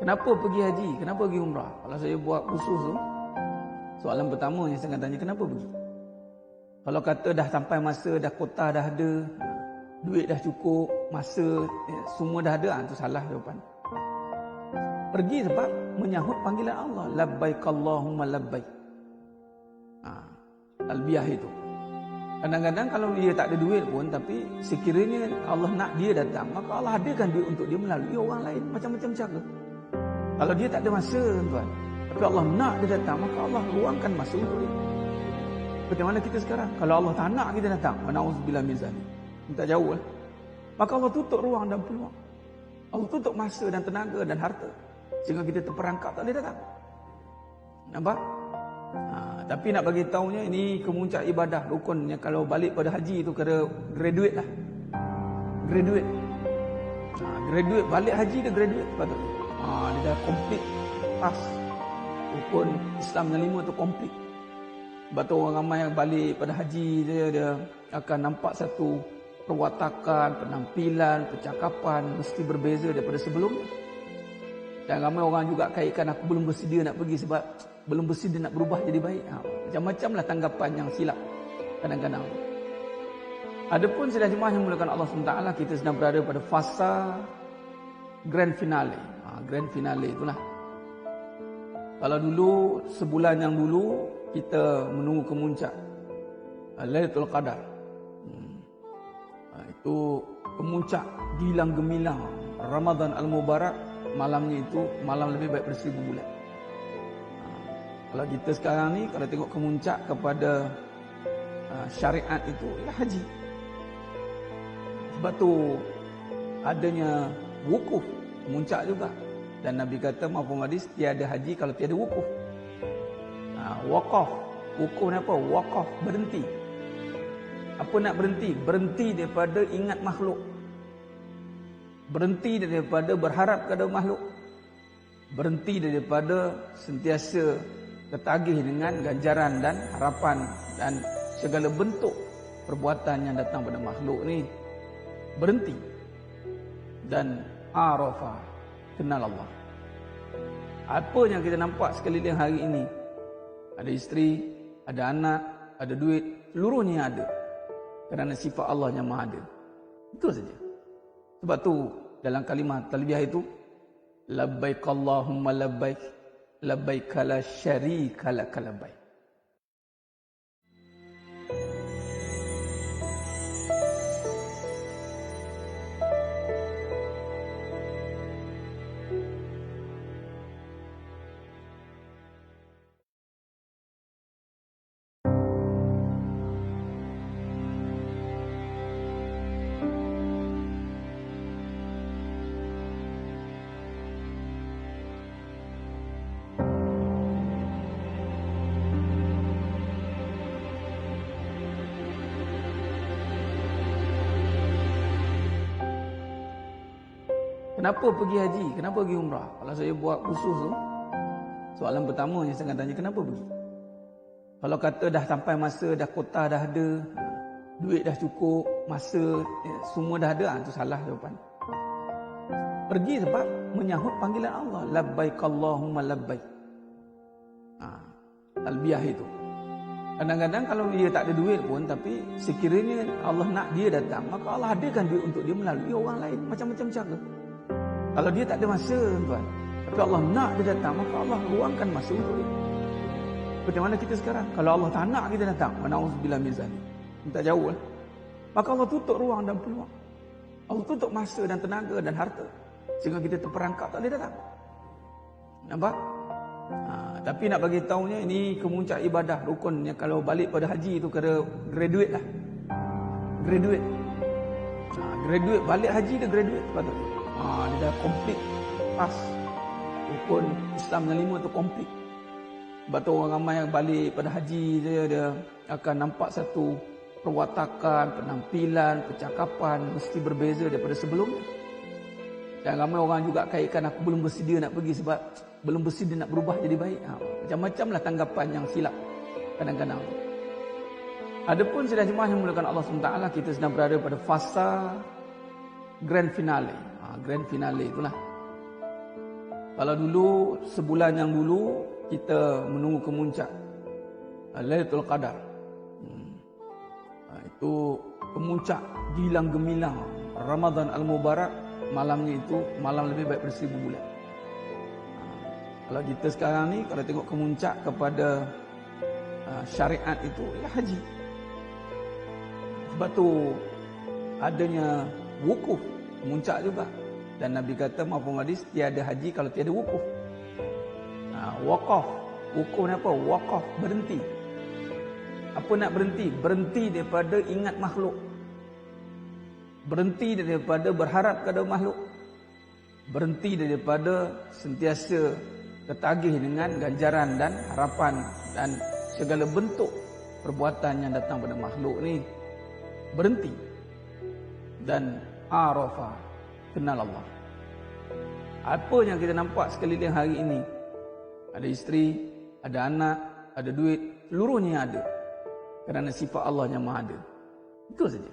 Kenapa pergi haji? Kenapa pergi umrah? Kalau saya buat khusus tu, soalan pertama yang saya akan tanya, kenapa pergi? Kalau kata dah sampai masa, dah kota dah ada, duit dah cukup, masa semua dah ada, itu salah jawapan. Pergi sebab menyahut panggilan Allah. Labbaik Allahumma labbaik. Talbiyah itu. Kadang-kadang kalau dia tak ada duit pun, tapi sekiranya Allah nak dia datang, maka Allah adakan duit untuk dia melalui orang lain, macam-macam cara. Kalau dia tak ada masa, tuan, tapi Allah nak dia datang, maka Allah luangkan masa untuk dia. Bagaimana kita sekarang? Kalau Allah tak nak kita datang, wa na'udzubillah min zalik, minta jauh lah. Maka Allah tutup ruang dan peluang. Allah tutup masa dan tenaga dan harta, sehingga kita terperangkap tak boleh datang. Nampak? Tapi nak bagi tahunya, ini kemuncak ibadah rukunnya. Kalau balik pada haji tu kena graduate lah. Graduate. Graduate balik haji dia graduate patutnya. Dia dah complete pass. Rukun Islam yang 5 tu complete. Sebab tu orang ramai yang balik pada haji dia akan nampak satu perwatakan, penampilan, percakapan mesti berbeza daripada sebelumnya. Dan ramai orang juga kaitkan, aku belum bersedia nak pergi sebab belum bersedia nak berubah jadi baik. Macam-macam lah tanggapan yang silap kadang-kadang. Adapun sidang jemaah yang dimuliakan Allah SWT, kita sedang berada pada fasa grand finale. Grand finale itulah. Kalau dulu, sebulan yang dulu, kita menunggu kemuncak Lailatul Qadar. Itu kemuncak gilang gemilang Ramadan Al-Mubarak. Malamnya itu malam lebih baik daripada 1000 bulan. Kalau kita sekarang ni, kalau tengok kemuncak kepada syariat itu ialah haji. Sebab tu adanya wukuf, kemuncak juga. Dan Nabi kata maupun hadis, tiada haji kalau tiada wukuf. Waqaf, wukuf ni apa? Waqaf, berhenti. Apa nak berhenti? Berhenti daripada ingat makhluk. Berhenti daripada berharap kepada makhluk. Berhenti daripada sentiasa tertagih dengan ganjaran dan harapan dan segala bentuk perbuatan yang datang pada makhluk ni. Berhenti. Dan arafa, kenal Allah. Apa yang kita nampak sekeliling hari ini, ada isteri, ada anak, ada duit, seluruhnya ada. Kerana sifat Allah yang maha ada. Itu saja. Sebab tu dalam kalimat talbiyah itu, labbaik Allahumma labbaik, labbaik la syarika lak labbaik. Kenapa pergi haji? Kenapa pergi umrah? Kalau saya buat khusus tu, soalan pertama yang saya akan tanya, kenapa pergi? Kalau kata dah sampai masa, dah kota dah ada, duit dah cukup, masa semua dah ada, itu salah jawapan. Pergi sebab menyahut panggilan Allah. Labbaik Allahumma labbaik. Talbiyah itu. Kadang-kadang kalau dia tak ada duit pun, tapi sekiranya Allah nak dia datang, maka Allah adakan duit untuk dia melalui orang lain, macam-macam cara. Kalau dia tak ada masa, tuan, tapi Allah nak dia datang, maka Allah luangkan masa untuk dia. Bagaimana kita sekarang? Kalau Allah tak nak kita datang, wa na'udzubillah min zalik, minta jauh lah. Maka Allah tutup ruang dan peluang. Allah tutup masa dan tenaga dan harta, sehingga kita terperangkap tak boleh datang. Nampak? Tapi nak bagi tahunya, ini kemuncak ibadah rukunnya. Kalau balik pada haji tu kena graduate lah. Graduate. Graduate balik haji dia graduate patutnya. Dia dah complete pass. Rukun Islam yang 5 tu complete. Sebab tu orang ramai yang balik pada haji dia akan nampak satu perwatakan, penampilan, percakapan mesti berbeza daripada sebelumnya. Dan ramai orang juga kaitkan, aku belum bersedia nak pergi sebab belum bersedia nak berubah jadi baik. Macam-macam lah tanggapan yang silap kadang-kadang. Adapun sidang jemaah yang dimuliakan Allah SWT, kita sedang berada pada fasa grand finale. Grand finale itulah. Kalau dulu, sebulan yang dulu, kita menunggu kemuncak Lailatul Qadar. Itu kemuncak gilang gemilang Ramadan Al-Mubarak. Malamnya itu malam lebih baik dari 1000 bulan. Kalau kita sekarang ni, kalau tengok kemuncak kepada syariat itu, ya haji. Sebab tu adanya wukuf, kemuncak juga. Dan Nabi kata maupun hadis, tiada haji kalau tiada wukuf. Waqaf. Wukuf ni apa? Waqaf, berhenti. Apa nak berhenti? Berhenti daripada ingat makhluk. Berhenti daripada berharap kepada makhluk. Berhenti daripada sentiasa tertagih dengan ganjaran dan harapan dan segala bentuk perbuatan yang datang pada makhluk ni. Berhenti. Dan arafa, kenal Allah. Apa yang kita nampak sekeliling hari ini, ada isteri, ada anak, ada duit, seluruhnya ada. Kerana sifat Allah yang maha ada. Itu saja.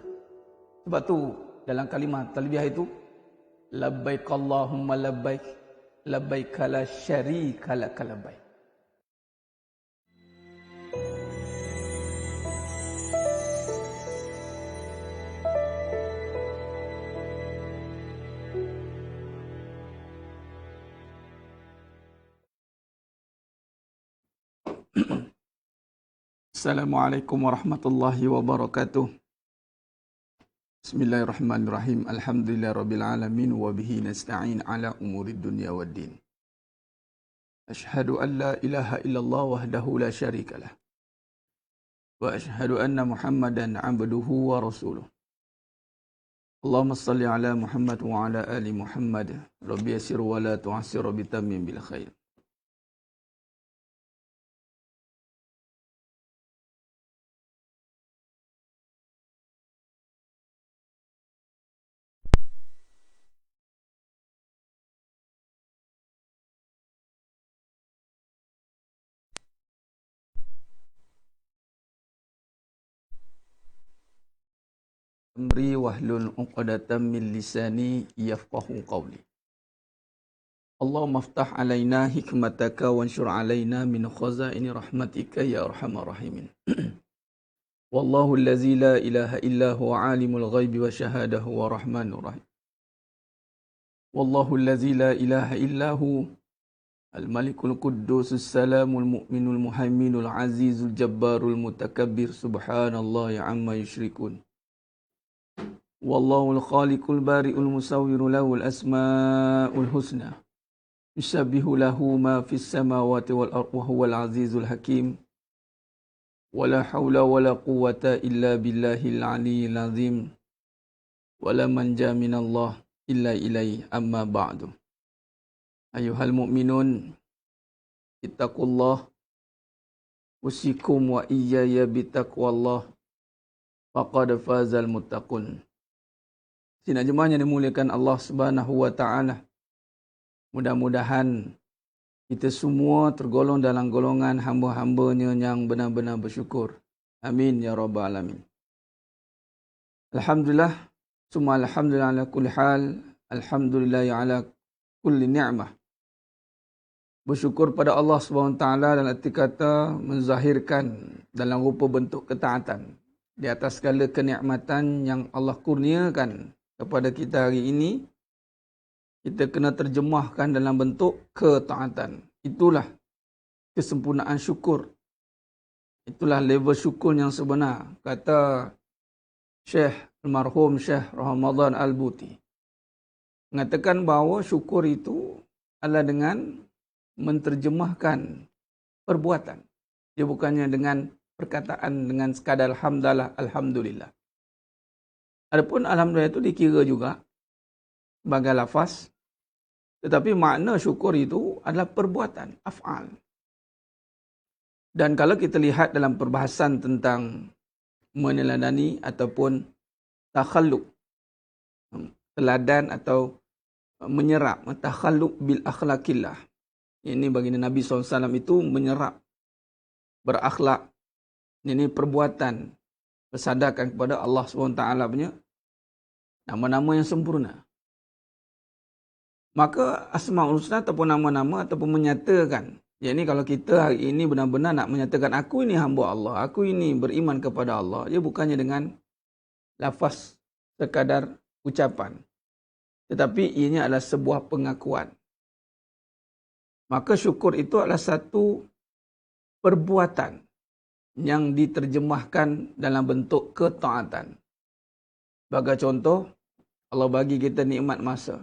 Sebab tu dalam kalimah talbiyah itu, labbaik Allahumma labbaik, labbaik la syarika lak labbaik. Assalamualaikum warahmatullahi wabarakatuh. Bismillahirrahmanirrahim. Alhamdulillahirabbil alamin wa bihi nasta'in ala umurid dunya waddin. Asyhadu an la ilaha illallah wahdahu la syarikalah. Wa asyhadu anna Muhammadan 'abduhu wa rasuluh. Allahumma shalli ala Muhammad wa ala ali Muhammad. Rabbi yassir wa la tu'assir bi tamim bil khair. Amri wahlul 'uqdatam min lisani yafqahu qawli. Allahumma aftah alaina hikmataka wanshur alaina min khazaini rahmatika ya arhamar rahimin. Wallahu allazi la ilaha illa huwa alimul ghaibi wa syahadahu wa rahmanur rahim. Wallahu allazi la ilaha illa hu al-malikul quddusus salamul mu'minul muhaiminul azizul jabbarul mutakabbir subhanallahi amma yusyrikun. Wallahul khaliqul bari'ul musawwiru lahul asma'ul husna. Yusabbihu lahu ma fis samawati wal ardi wa huwal azizul hakim. Wala haula wala quwwata illa billahil aliyyil azim. Wala manja minallah illa ilaihi amma ba'du. Ayuhal mu'minun, ittaqullah usikum wa iyaya bitaqwallah faqad fazal muttaqun. Sidang jemaah yang dimuliakan Allah Subhanahu wa taala. Mudah-mudahan kita semua tergolong dalam golongan hamba-hambanya yang benar-benar bersyukur. Amin ya rabbal alamin. Alhamdulillah, summa alhamdulillah ala kulli hal, alhamdulillah ala kulli ni'mah. Bersyukur pada Allah Subhanahu wa taala dan arti kata menzahirkan dalam rupa bentuk ketaatan di atas segala kenikmatan yang Allah kurniakan kepada kita hari ini. Kita kena terjemahkan dalam bentuk ketaatan. Itulah kesempurnaan syukur. Itulah level syukur yang sebenar. Kata Syekh almarhum Syekh Ramadan Al-Buti. Mengatakan bahawa syukur itu adalah dengan menterjemahkan perbuatan. Dia bukannya dengan perkataan dengan sekadar alhamdulillah, alhamdulillah. Adapun alhamdulillah itu dikira juga sebagai lafaz. Tetapi makna syukur itu adalah perbuatan, af'al. Dan kalau kita lihat dalam perbahasan tentang meneladani ataupun takhalluq, teladan atau menyerap, takhalluq bil akhlaqillah. Ini baginda Nabi SAW itu menyerap, berakhlak. Ini perbuatan, bersadarkan kepada Allah SWT punya nama-nama yang sempurna. Maka Asmaul Husna ataupun nama-nama ataupun menyatakan. Jadi kalau kita hari ini benar-benar nak menyatakan aku ini hamba Allah, aku ini beriman kepada Allah, dia bukannya dengan lafaz sekadar ucapan. Tetapi ianya adalah sebuah pengakuan. Maka syukur itu adalah satu perbuatan yang diterjemahkan dalam bentuk ketaatan. Sebagai contoh, Allah bagi kita nikmat masa.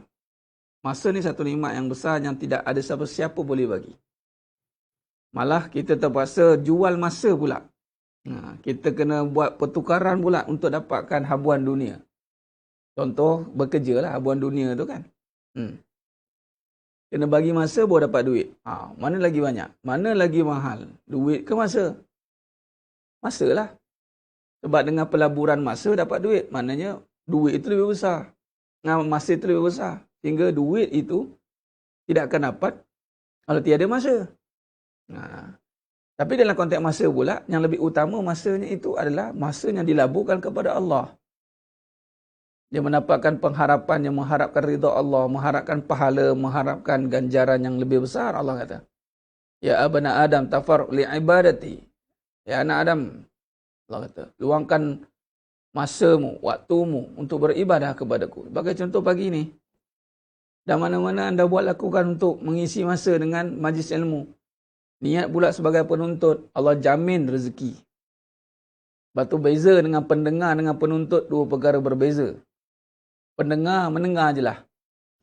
Masa ni satu nikmat yang besar yang tidak ada siapa-siapa boleh bagi. Malah kita terpaksa jual masa pula. Kita kena buat pertukaran pula untuk dapatkan habuan dunia. Contoh, bekerja lah habuan dunia tu kan. Kena bagi masa baru dapat duit. Mana lagi banyak? Mana lagi mahal? Duit ke masa? Masa lah. Sebab dengan pelaburan masa dapat duit. Maknanya duit itu lebih besar. Masa itu lebih besar. Sehingga duit itu tidak akan dapat kalau tiada masa. Tapi dalam konteks masa pula, yang lebih utama masanya itu adalah masa yang dilaburkan kepada Allah. Dia mendapatkan pengharapan yang mengharapkan ridha Allah, mengharapkan pahala, mengharapkan ganjaran yang lebih besar. Allah kata, ya abna Adam tafar li ibadati. Ya anak Adam, Allah kata, luangkan masamu, waktumu untuk beribadah kepadaku. Sebagai contoh pagi ini, dan mana-mana anda buat lakukan untuk mengisi masa dengan majlis ilmu. Niat pula sebagai penuntut, Allah jamin rezeki. Lepas tu beza dengan pendengar dengan penuntut, dua perkara berbeza. Pendengar, mendengar je lah.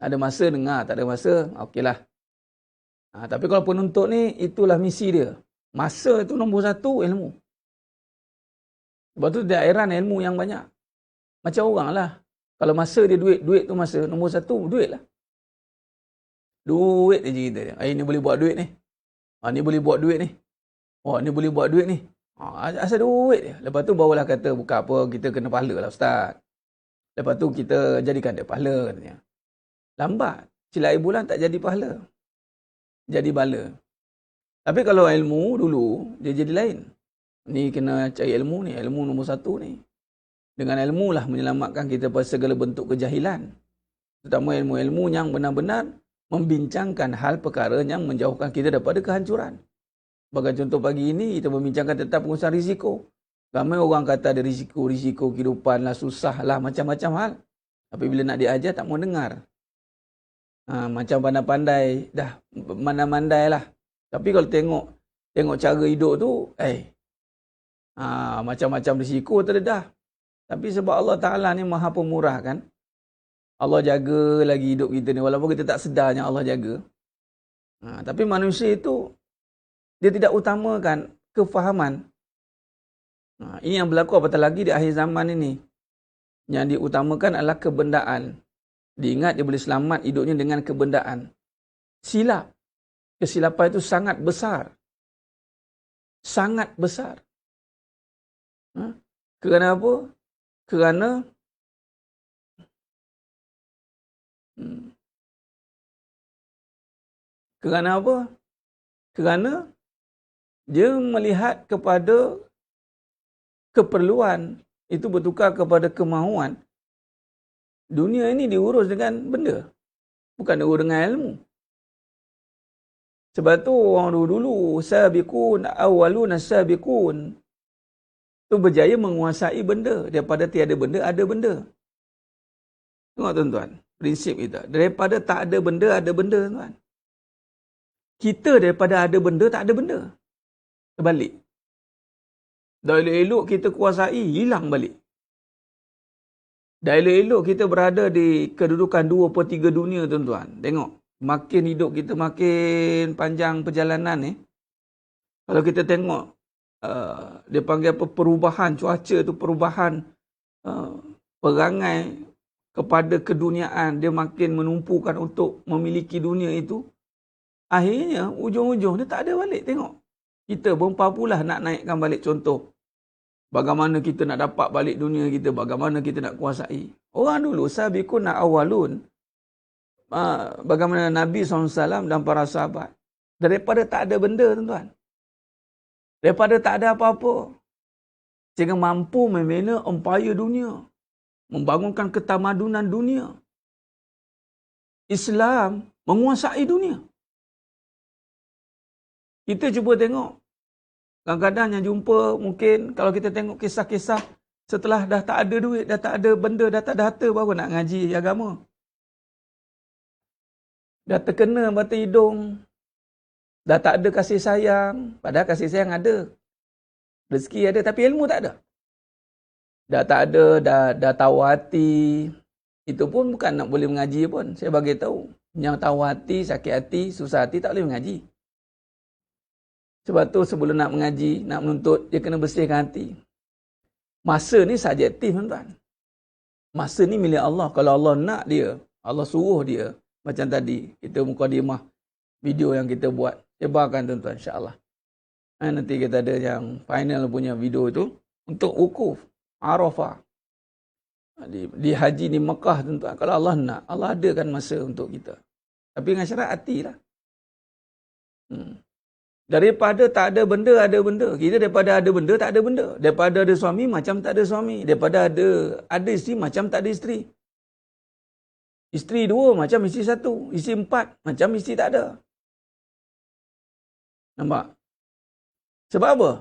Ada masa dengar, tak ada masa, okeylah. Tapi kalau penuntut ni, itulah misi dia. Masa itu nombor satu, ilmu. Sebab tu dia heran ilmu yang banyak. Macam orang lah. Kalau masa dia duit, duit tu masa, nombor satu, duit lah. Duit je cerita dia. Ini boleh buat duit ni. Ni boleh buat duit ni. Ni boleh buat duit ni. Asal duit dia. Lepas tu barulah kata, bukan apa, kita kena pahala lah Ustaz. Lepas tu kita jadikan dia pahala katanya. Lambat. Sila air bulan tak jadi pahala. Jadi bala. Tapi kalau ilmu dulu, dia jadi lain. Ni kena cari ilmu ni. Ilmu nombor satu ni. Dengan ilmu lah menyelamatkan kita pada segala bentuk kejahilan. Terutama ilmu-ilmu yang benar-benar membincangkan hal perkara yang menjauhkan kita daripada kehancuran. Sebagai contoh pagi ini, kita membincangkan tentang pengurusan risiko. Ramai orang kata ada risiko kehidupan lah, susah lah, macam-macam hal. Tapi bila nak diajar, tak mau dengar. Macam pandai-pandai, dah mandai-mandai lah. Tapi kalau tengok cara hidup tu, macam-macam risiko terdedah. Tapi sebab Allah Ta'ala ni maha pemurah kan. Allah jaga lagi hidup kita ni. Walaupun kita tak sedarnya Allah jaga. Tapi manusia itu, dia tidak utamakan kefahaman. Ini yang berlaku apatah lagi di akhir zaman ini. Yang diutamakan adalah kebendaan. Diingat dia boleh selamat hidupnya dengan kebendaan. Silap. Kesilapan itu sangat besar. Sangat besar. Kerana apa? Kerana apa? Kerana dia melihat kepada keperluan itu bertukar kepada kemahuan. Dunia ini diurus dengan benda. Bukan diurus dengan ilmu. Sebab tu orang dulu sabiqun awwaluna sabiqun. Tu berjaya menguasai benda. Daripada tiada benda, ada benda. Tengok tuan-tuan. Prinsip kita. Daripada tak ada benda, ada benda tuan. Kita daripada ada benda, tak ada benda. Terbalik. Dah elok-elok kita kuasai, hilang balik. Dah elok-elok kita berada di kedudukan 2/3 dunia tuan-tuan. Tengok. Makin hidup kita makin panjang perjalanan ni. Kalau kita tengok, dia panggil apa, perubahan cuaca tu, perubahan perangai kepada keduniaan, dia makin menumpukan untuk memiliki dunia itu. Akhirnya ujung-ujung dia tak ada balik. Tengok, kita berempat-empat nak naikkan balik contoh. Bagaimana kita nak dapat balik dunia kita, bagaimana kita nak kuasai. Orang dulu sabiqun awwalun, bagaimana Nabi SAW dan para sahabat, daripada tak ada benda tuan-tuan, daripada tak ada apa-apa, sehingga mampu membina empayar dunia, membangunkan ketamadunan dunia. Islam menguasai dunia. Kita cuba tengok. Kadang-kadang yang jumpa mungkin kalau kita tengok kisah-kisah setelah dah tak ada duit, dah tak ada benda, dah tak ada harta, baru nak ngaji agama. Dah terkena mata hidung, dah tak ada kasih sayang, padahal kasih sayang ada. Rezeki ada tapi ilmu tak ada. Dah tak ada, dah tahu hati. Itu pun bukan nak boleh mengaji pun. Saya bagi tahu, yang tahu hati, sakit hati, susah hati tak boleh mengaji. Sebab tu sebelum nak mengaji, nak menuntut, dia kena bersihkan hati. Masa ni subjektif, tuan-tuan. Masa ni milik Allah. Kalau Allah nak dia, Allah suruh dia. Macam tadi, kita mukadimah video yang kita buat. Sebarkan tuan-tuan, insyaAllah. Nanti kita ada yang final punya video tu. Untuk wukuf, Arafah. Di haji di Mekah, tuan-tuan. Kalau Allah nak, Allah adakan masa untuk kita. Tapi dengan syarat hati lah. Daripada tak ada benda, ada benda. Kita daripada ada benda, tak ada benda. Daripada ada suami, macam tak ada suami. Daripada ada isteri, macam tak ada isteri. Isteri 2, macam isteri 1. Isteri 4, macam isteri tak ada. Nampak? Sebab apa?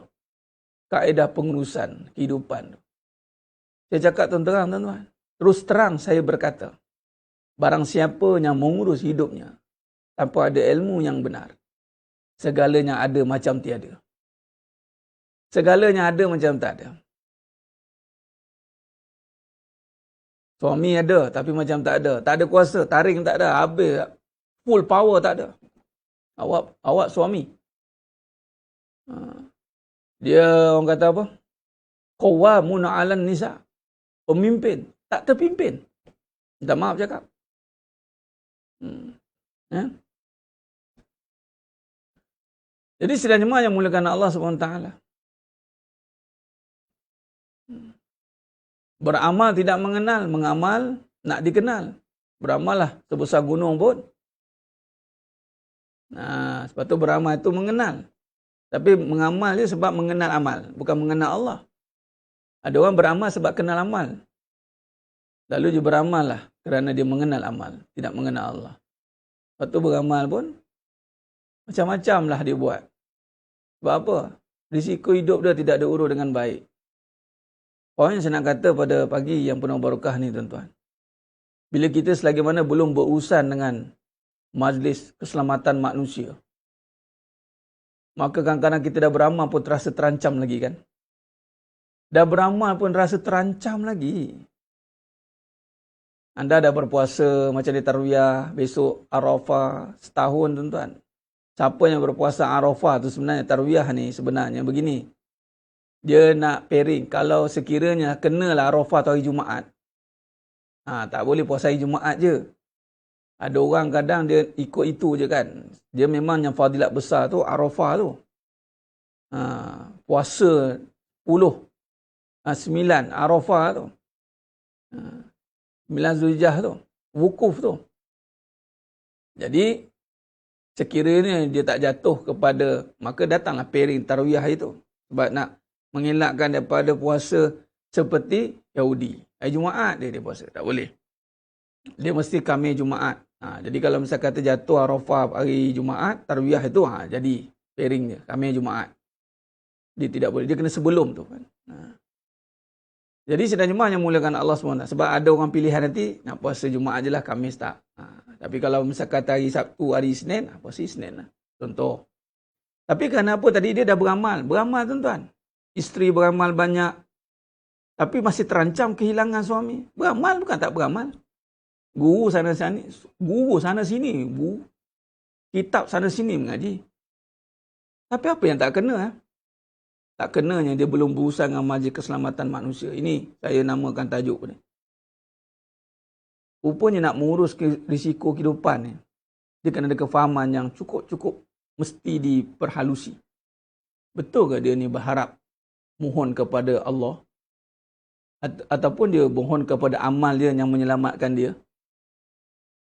Kaedah pengurusan kehidupan. Saya cakap terang, tuan-tuan. Terus terang saya berkata, barang siapa yang mengurus hidupnya tanpa ada ilmu yang benar, segalanya ada macam tiada. Segalanya ada macam tak ada. Suami ada tapi macam tak ada. Tak ada kuasa, taring tak ada, habis full power tak ada. Awak suami. Dia orang kata apa? Qawamun 'alan nisa. Pemimpin, tak terpimpin. Minta maaf cakap. Jadi sidang jemaah yang muliakan Allah SWT. Beramal tidak mengenal, mengamal nak dikenal. Beramallah sebesar gunung pun. Sebab tu beramal itu mengenal. Tapi mengamal dia sebab mengenal amal, bukan mengenal Allah. Ada orang beramal sebab kenal amal. Lalu dia beramal lah kerana dia mengenal amal, tidak mengenal Allah. Lepas tu beramal pun macam-macam lah dia buat. Sebab apa? Risiko hidup dia tidak ada urus dengan baik. Poin yang saya nak kata pada pagi yang penuh barakah ni, tuan-tuan. Bila kita selagi mana belum berurusan dengan majlis keselamatan manusia, maka kadang-kadang kita dah beramal pun terasa terancam lagi kan? Dah beramal pun rasa terancam lagi. Anda dah berpuasa macam di Tarwiyah, besok Arafah, setahun tuan-tuan. Siapa yang berpuasa Arafah tu sebenarnya, Tarwiyah ni sebenarnya begini. Dia nak pairing, kalau sekiranya kenalah Arafah tu hari Jumaat. Tak boleh puasa hari Jumaat je. Ada orang kadang dia ikut itu je kan. Dia memang yang fadilat besar tu Arafah tu. Puasa 9 Arafah tu. 9 Zulhijjah tu. Wukuf tu. Jadi, sekiranya dia tak jatuh kepada, maka datanglah pairing Tarawih itu. Sebab nak mengelakkan daripada puasa seperti Yahudi. Hari Jumaat dia puasa. Tak boleh. Dia mesti Khamis Jumaat. Jadi kalau misal kata jatuh Arafah hari Jumaat, Tarawih itu jadi pairing dia. Khamis Jumaat. Dia tidak boleh. Dia kena sebelum tu kan. Jadi sidang jemaah yang muliakan Allah SWT. Sebab ada orang pilihan nanti, nak puasa Jumaat je lah, Khamis tak. Tapi kalau misal kata hari Sabtu, hari Isnin, puasa Isnin lah. Contoh. Tapi kenapa tadi dia dah beramal? Beramal tuan-tuan. Isteri beramal banyak. Tapi masih terancam kehilangan suami. Beramal bukan tak beramal. Guru sana-sini. Guru sana-sini. Kitab sana-sini mengaji. Tapi apa yang tak kena? Tak kenanya dia belum berurusan dengan majlis keselamatan manusia. Ini saya namakan tajuk ni. Rupanya nak mengurus risiko kehidupan ni, dia kena ada kefahaman yang cukup-cukup mesti diperhalusi. Betul ke dia ni berharap mohon kepada Allah? Ataupun dia mohon kepada amal dia yang menyelamatkan dia?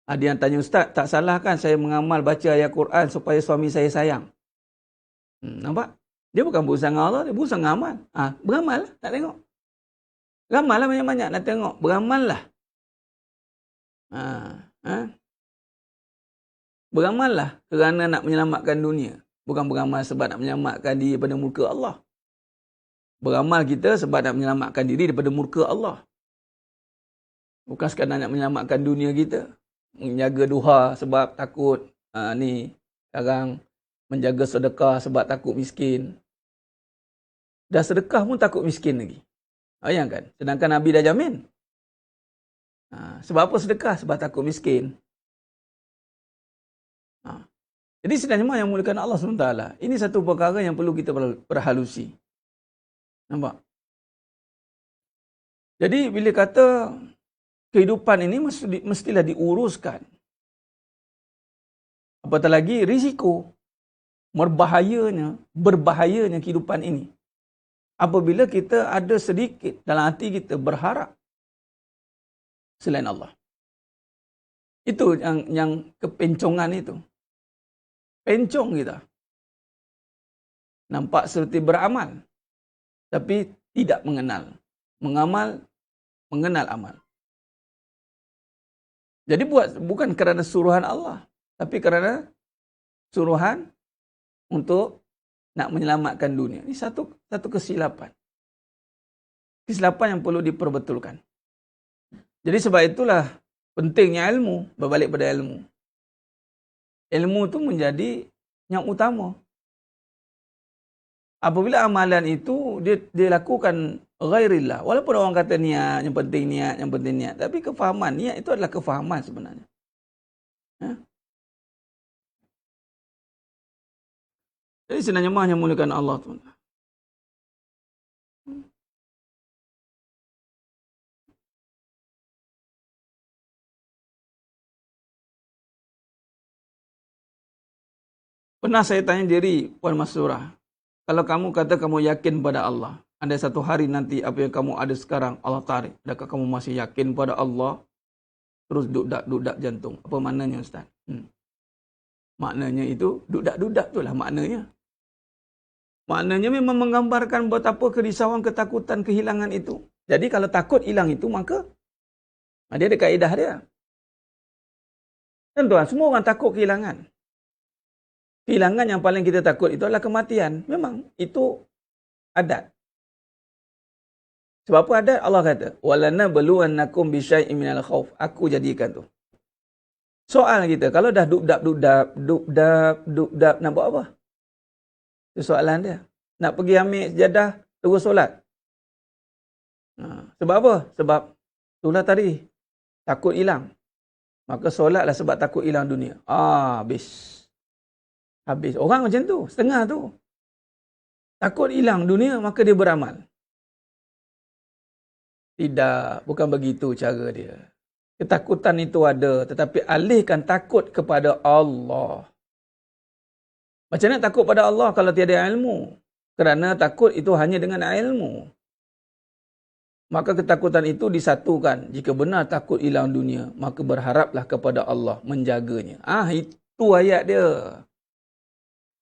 Ada yang tanya, Ustaz, tak salah kan saya mengamal baca ayat Quran supaya suami saya sayang? Nampak? Dia bukan berurusan dengan Allah, dia berurusan dengan amal. Beramal lah, nak tengok. Beramal lah banyak-banyak, nak tengok. Beramal lah. Beramallah kerana nak menyelamatkan dunia. Bukan beramal sebab nak menyelamatkan diri daripada murka Allah. Beramal kita sebab nak menyelamatkan diri daripada murka Allah. Bukan sekadar nak menyelamatkan dunia kita. Menjaga duha sebab takut ni sekarang menjaga sedekah sebab takut miskin. Dah sedekah pun takut miskin lagi. Bayangkan, sedangkan Nabi dah jamin. Sebab apa sedekah? Sebab takut miskin. Jadi sedang jemaah yang muliakan Allah SWT, ini satu perkara yang perlu kita perhalusi. Nampak? Jadi bila kata kehidupan ini mestilah diuruskan. Apatah lagi risiko berbahayanya kehidupan ini. Apabila kita ada sedikit dalam hati kita berharap selain Allah. Itu yang kepencongan itu. Pencong kita. Nampak seperti beramal. Tapi tidak mengenal. Mengenal amal. Jadi bukan kerana suruhan Allah. Tapi kerana suruhan untuk nak menyelamatkan dunia. Ini satu kesilapan. Kesilapan yang perlu diperbetulkan. Jadi sebab itulah pentingnya ilmu. Berbalik pada ilmu. Ilmu itu menjadi yang utama. Apabila amalan itu dia lakukan ghairillah. Walaupun orang kata niat, yang penting niat. Tapi kefahaman, niat itu adalah kefahaman sebenarnya. Jadi sebenarnya jemaah yang muliakan Allah tu. Pernah saya tanya diri, Puan Masurah, kalau kamu kata kamu yakin pada Allah, andai satu hari nanti apa yang kamu ada sekarang, Allah tarik, adakah kamu masih yakin pada Allah? Terus duk-dak jantung. Apa maknanya Ustaz? Maknanya itu, duk-dak tu lah maknanya. Maknanya memang menggambarkan betapa kerisauan, ketakutan, kehilangan itu. Jadi kalau takut hilang itu, maka dia ada kaedah dia. Dan tuan, semua orang takut kehilangan. Kehilangan yang paling kita takut itu adalah kematian. Memang itu adat. Sebab apa adat? Allah kata, "Walanabluwannakum bisyai'in minal khauf." Aku jadikan tu. Soal kita, kalau dah duk-dap, nak buat apa? Itu soalan dia. Nak pergi ambil sejadah, terus solat. Sebab apa? Sebab itulah tadi. Takut hilang. Maka solatlah sebab takut hilang dunia. Habis. Orang macam tu, setengah tu. Takut hilang dunia, maka dia beramal. Tidak, bukan begitu cara dia. Ketakutan itu ada, tetapi alihkan takut kepada Allah. Macam mana takut pada Allah kalau tiada ilmu? Kerana takut itu hanya dengan ilmu. Maka ketakutan itu disatukan. Jika benar takut hilang dunia, maka berharaplah kepada Allah menjaganya. Itu ayat dia.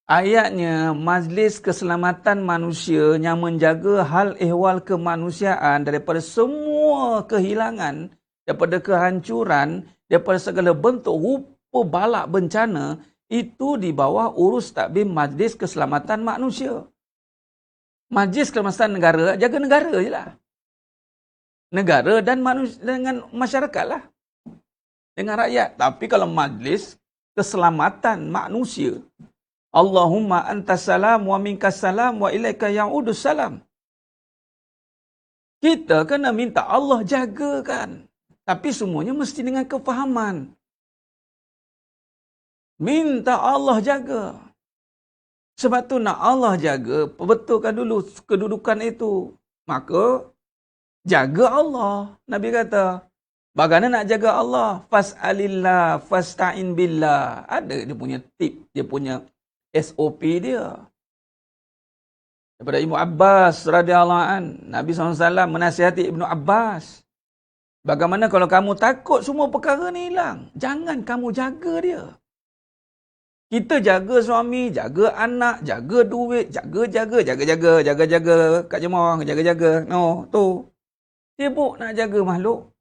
Ayatnya, Majlis Keselamatan Manusia yang menjaga hal ehwal kemanusiaan daripada semua kehilangan, daripada kehancuran, daripada segala bentuk rupa balak bencana, itu di bawah urus takbir Majlis Keselamatan Manusia. Majlis Keselamatan Negara, jaga negara je lah. Negara dan dengan masyarakat lah. Dengan rakyat. Tapi kalau Majlis Keselamatan Manusia, Allahumma antas salam wa minkas salam wa ilaika ya'udus salam. Kita kena minta Allah jagakan. Tapi semuanya mesti dengan kefahaman. Minta Allah jaga. Sebab tu nak Allah jaga, betulkan dulu kedudukan itu. Maka jaga Allah. Nabi kata, bagaimana nak jaga Allah? Fas'alillah, fasta'in billah. Ada dia punya tip, dia punya SOP dia. Daripada Ibnu Abbas radhiyallahu an, Nabi SAW menasihati Ibnu Abbas. Bagaimana kalau kamu takut semua perkara ni hilang? Jangan kamu jaga dia. Kita jaga suami, jaga anak, jaga duit, jaga kat jemaah, jaga. No, tu. Sibuk nak jaga makhluk.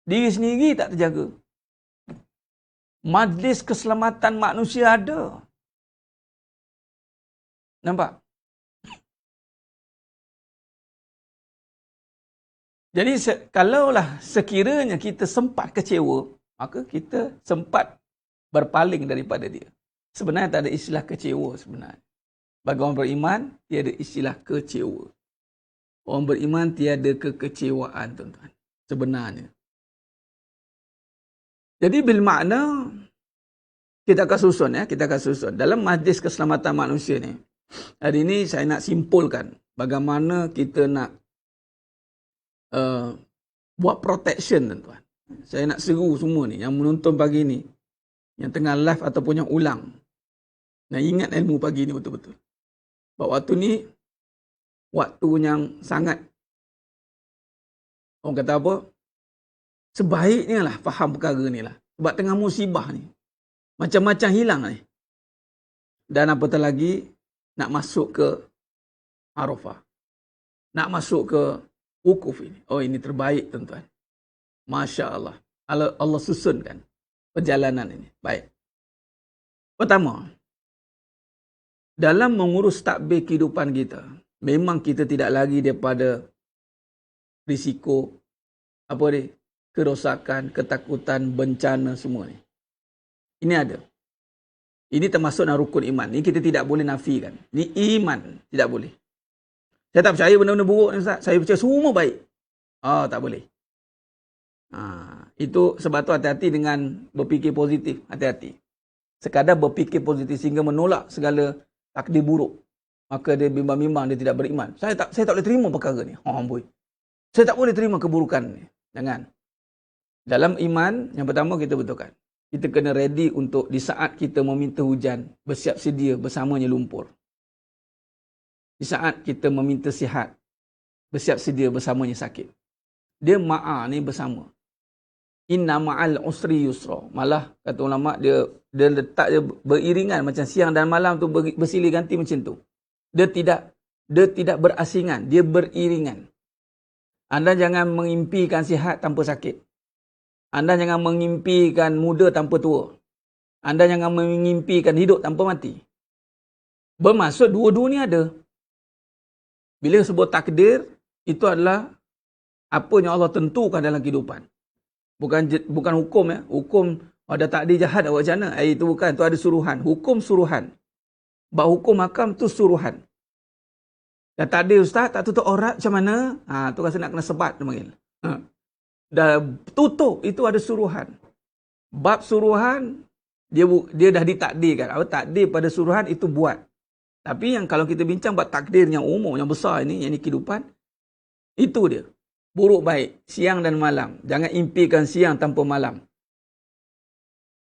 Diri sendiri tak terjaga. Majlis keselamatan manusia ada. Nampak? Jadi kalaulah sekiranya kita sempat kecewa, maka kita sempat berpaling daripada dia. Sebenarnya tak ada istilah kecewa sebenarnya. Bagi orang beriman, tiada istilah kecewa. Orang beriman tiada kekecewaan, tuan-tuan. Sebenarnya. Jadi bil makna, kita akan susun ya, kita akan susun. Dalam majlis keselamatan manusia ni, hari ini saya nak simpulkan bagaimana kita nak buat protection, tuan-tuan. Saya nak seru semua ni, yang menonton pagi ni, yang tengah live ataupun yang ulang. Nah, ingat ilmu pagi ni betul-betul. Sebab waktu ni, waktu yang sangat, orang kata apa, sebaiknya lah faham perkara ni lah. Sebab tengah musibah ni, macam-macam hilang ni. Dan apatah lagi, nak masuk ke Arafah. Nak masuk ke wukuf ini. Oh, ini terbaik, tuan-tuan. Masya Allah. Allah susunkan perjalanan ini. Baik. Pertama, dalam mengurus takbir kehidupan kita, memang kita tidak lagi daripada risiko apa ni, kerosakan, ketakutan, bencana semua ni. Ini ada. Ini termasuk dalam rukun iman. Ini kita tidak boleh nafikan. Ini iman, tidak boleh. Saya tak percaya benda-benda buruk ni, Ustaz. Saya percaya semua baik. Tak boleh. Itu sebab tu hati-hati dengan berfikir positif. Hati-hati. Sekadar berfikir positif sehingga menolak segala takdir buruk. Maka dia bimbang-bimbang, dia tidak beriman. Saya tak boleh terima perkara ni. Amboi. Saya tak boleh terima keburukan ni. Jangan. Dalam iman, yang pertama kita betulkan. Kita kena ready untuk di saat kita meminta hujan, bersiap sedia bersamanya lumpur. Di saat kita meminta sihat, bersiap sedia bersamanya sakit. Dia ma'a ni bersama. Inna ma'al usri yusra. Malah kata ulama dia letak dia beriringan macam siang dan malam tu bersilih ganti macam tu. Dia tidak berasingan, dia beriringan. Anda jangan mengimpikan sihat tanpa sakit. Anda jangan mengimpikan muda tanpa tua. Anda jangan mengimpikan hidup tanpa mati. Bermaksud dua-dua ni ada. Bila sebut takdir, itu adalah apa yang Allah tentukan dalam kehidupan. Bukan hukum ya. Hukum ada takdir jahat awak macam mana? Itu bukan, itu ada suruhan. Hukum suruhan. Bab hukum hakam tu suruhan. Dan takdir ustaz tak tutup aurat macam mana? Tu rasa nak kena sebat dia panggil. Dah tutup, itu ada suruhan. Bab suruhan dia dah ditakdirkan. Apa takdir pada suruhan itu buat. Tapi yang kalau kita bincang bab takdir yang umum, yang besar ini, yang ini kehidupan, itu dia. Buruk baik, siang dan malam. Jangan impikan siang tanpa malam.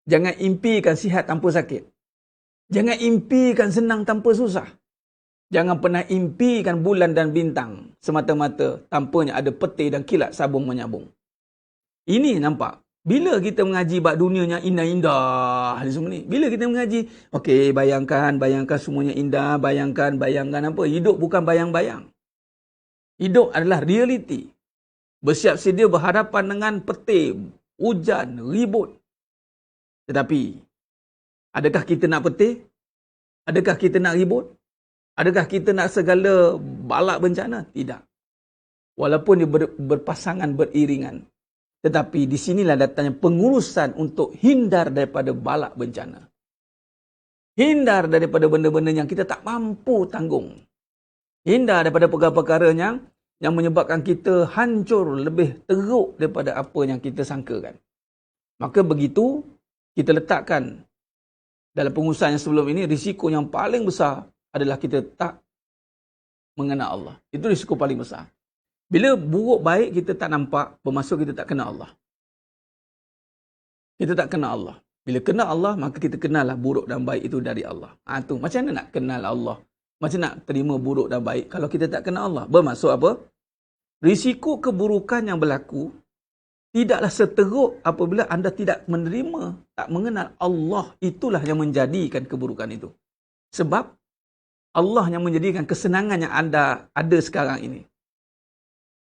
Jangan impikan sihat tanpa sakit. Jangan impikan senang tanpa susah. Jangan pernah impikan bulan dan bintang semata-mata tanpanya ada peti dan kilat sabung menyambung. Ini nampak. Bila kita mengaji bab dunianya indah-indah ni semua ni. Bila kita mengaji, okey, bayangkan semuanya indah, bayangkan apa? Hidup bukan bayang-bayang. Hidup adalah realiti. Bersiap sedia berhadapan dengan petir, hujan, ribut. Tetapi, adakah kita nak petir? Adakah kita nak ribut? Adakah kita nak segala balak bencana? Tidak. Walaupun dia berpasangan, beriringan. Tetapi di sinilah datangnya pengurusan untuk hindar daripada balak bencana. Hindar daripada benda-benda yang kita tak mampu tanggung. Hindar daripada perkara-perkara yang menyebabkan kita hancur lebih teruk daripada apa yang kita sangkakan. Maka begitu, kita letakkan dalam pengurusan yang sebelum ini, risiko yang paling besar adalah kita tak mengenal Allah. Itu risiko paling besar. Bila buruk baik kita tak nampak, bermaksud kita tak kenal Allah. Kita tak kenal Allah. Bila kenal Allah, maka kita kenal lah buruk dan baik itu dari Allah. Tu macam mana nak kenal Allah? Macam nak terima buruk dan baik kalau kita tak kenal Allah? Bermaksud apa? Risiko keburukan yang berlaku tidaklah seteruk apabila anda tidak menerima, tak mengenal Allah. Itulah yang menjadikan keburukan itu. Sebab Allah yang menjadikan kesenangan yang anda ada sekarang ini.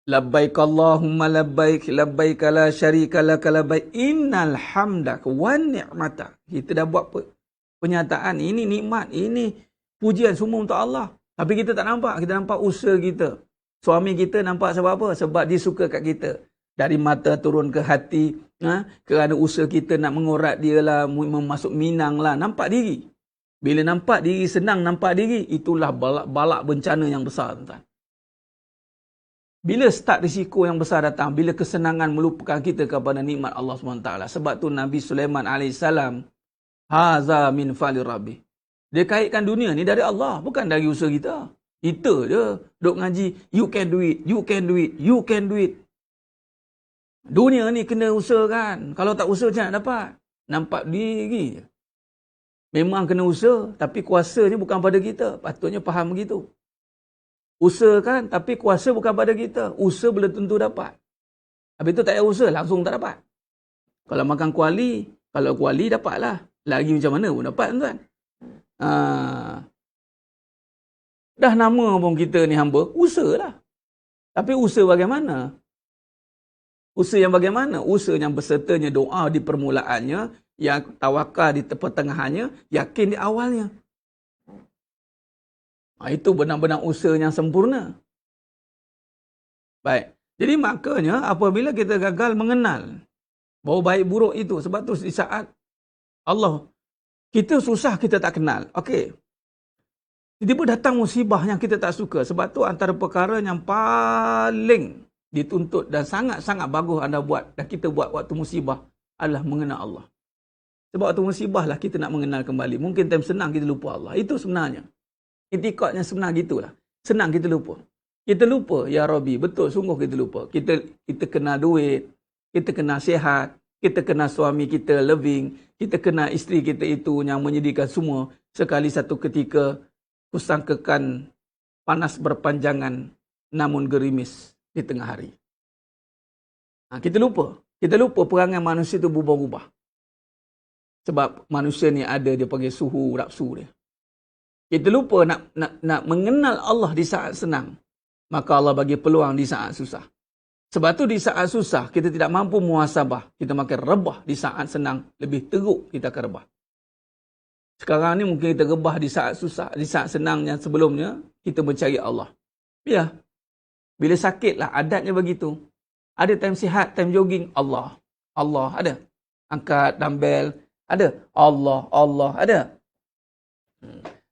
Labbaik Allahumma labbaik, labbaik la syarika lak, labbaik innal hamda wan ni'mata. Kita dah buat penyataan, ini nikmat, ini pujian semua untuk Allah. Tapi kita tak nampak, kita nampak usaha kita. Suami kita nampak sebab apa? Sebab dia suka kat kita. Dari mata turun ke hati, kerana usaha kita nak mengorat dia lah, memasuk minang lah, nampak diri. Bila nampak diri, senang nampak diri, itulah balak bencana yang besar, tuan. Bila start risiko yang besar datang, bila kesenangan melupakan kita kepada nikmat Allah SWT. Sebab tu Nabi Sulaiman AS, haza min fali rabbi. Dia kaitkan dunia ni dari Allah, bukan dari usaha kita. Kita je duk ngaji, you can do it, you can do it, you can do it. Dunia ni kena usahakan. Kalau tak usaha macam nak dapat? Nampak diri je. Memang kena usaha, tapi kuasanya bukan pada kita. Patutnya faham begitu. Usahakan, tapi kuasa bukan pada kita. Usaha belum tentu dapat. Habis tu tak payah usaha, langsung tak dapat. Kalau makan kuali, kalau kuali dapatlah. Lagi macam mana pun dapat, tuan. Dah nama pun kita ni hamba, usahalah. Tapi usaha bagaimana? Usaha yang bagaimana? Usaha yang bersertanya doa di permulaannya, yang tawakal di pertengahannya, yakin di awalnya. Itu benar-benar usaha yang sempurna. Baik. Jadi makanya apabila kita gagal mengenal bahawa baik buruk itu, sebab tu di saat Allah, kita susah kita tak kenal. Okey. Tiba-tiba datang musibah yang kita tak suka. Sebab tu antara perkara yang paling dituntut dan sangat-sangat bagus anda buat dan kita buat waktu musibah adalah mengenal Allah. Sebab waktu musibah lah kita nak mengenal kembali. Mungkin time senang kita lupa Allah. Itu sebenarnya. Itikadnya sebenar gitulah. Senang kita lupa. Kita lupa, ya Rabbi, betul sungguh kita lupa. Kita kena duit, kita kena sihat, kita kena suami kita loving, kita kena isteri kita itu yang menyediakan semua. Sekali satu ketika kusangkakan panas berpanjangan namun gerimis di tengah hari. Kita lupa. Kita lupa perangai manusia itu berubah-ubah. Sebab manusia ni ada dia panggil suhu nafsu dia. Kita lupa nak mengenal Allah di saat senang. Maka Allah bagi peluang di saat susah. Sebab tu di saat susah, kita tidak mampu muhasabah. Kita makin rebah. Di saat senang, lebih teruk kita akan rebah. Sekarang ni mungkin kita rebah di saat susah. Di saat senang yang sebelumnya, kita mencari Allah. Ya. Bila sakit lah, adatnya begitu. Ada time sihat, time jogging, Allah. Allah, ada. Angkat dumbbell, ada. Allah, Allah, ada.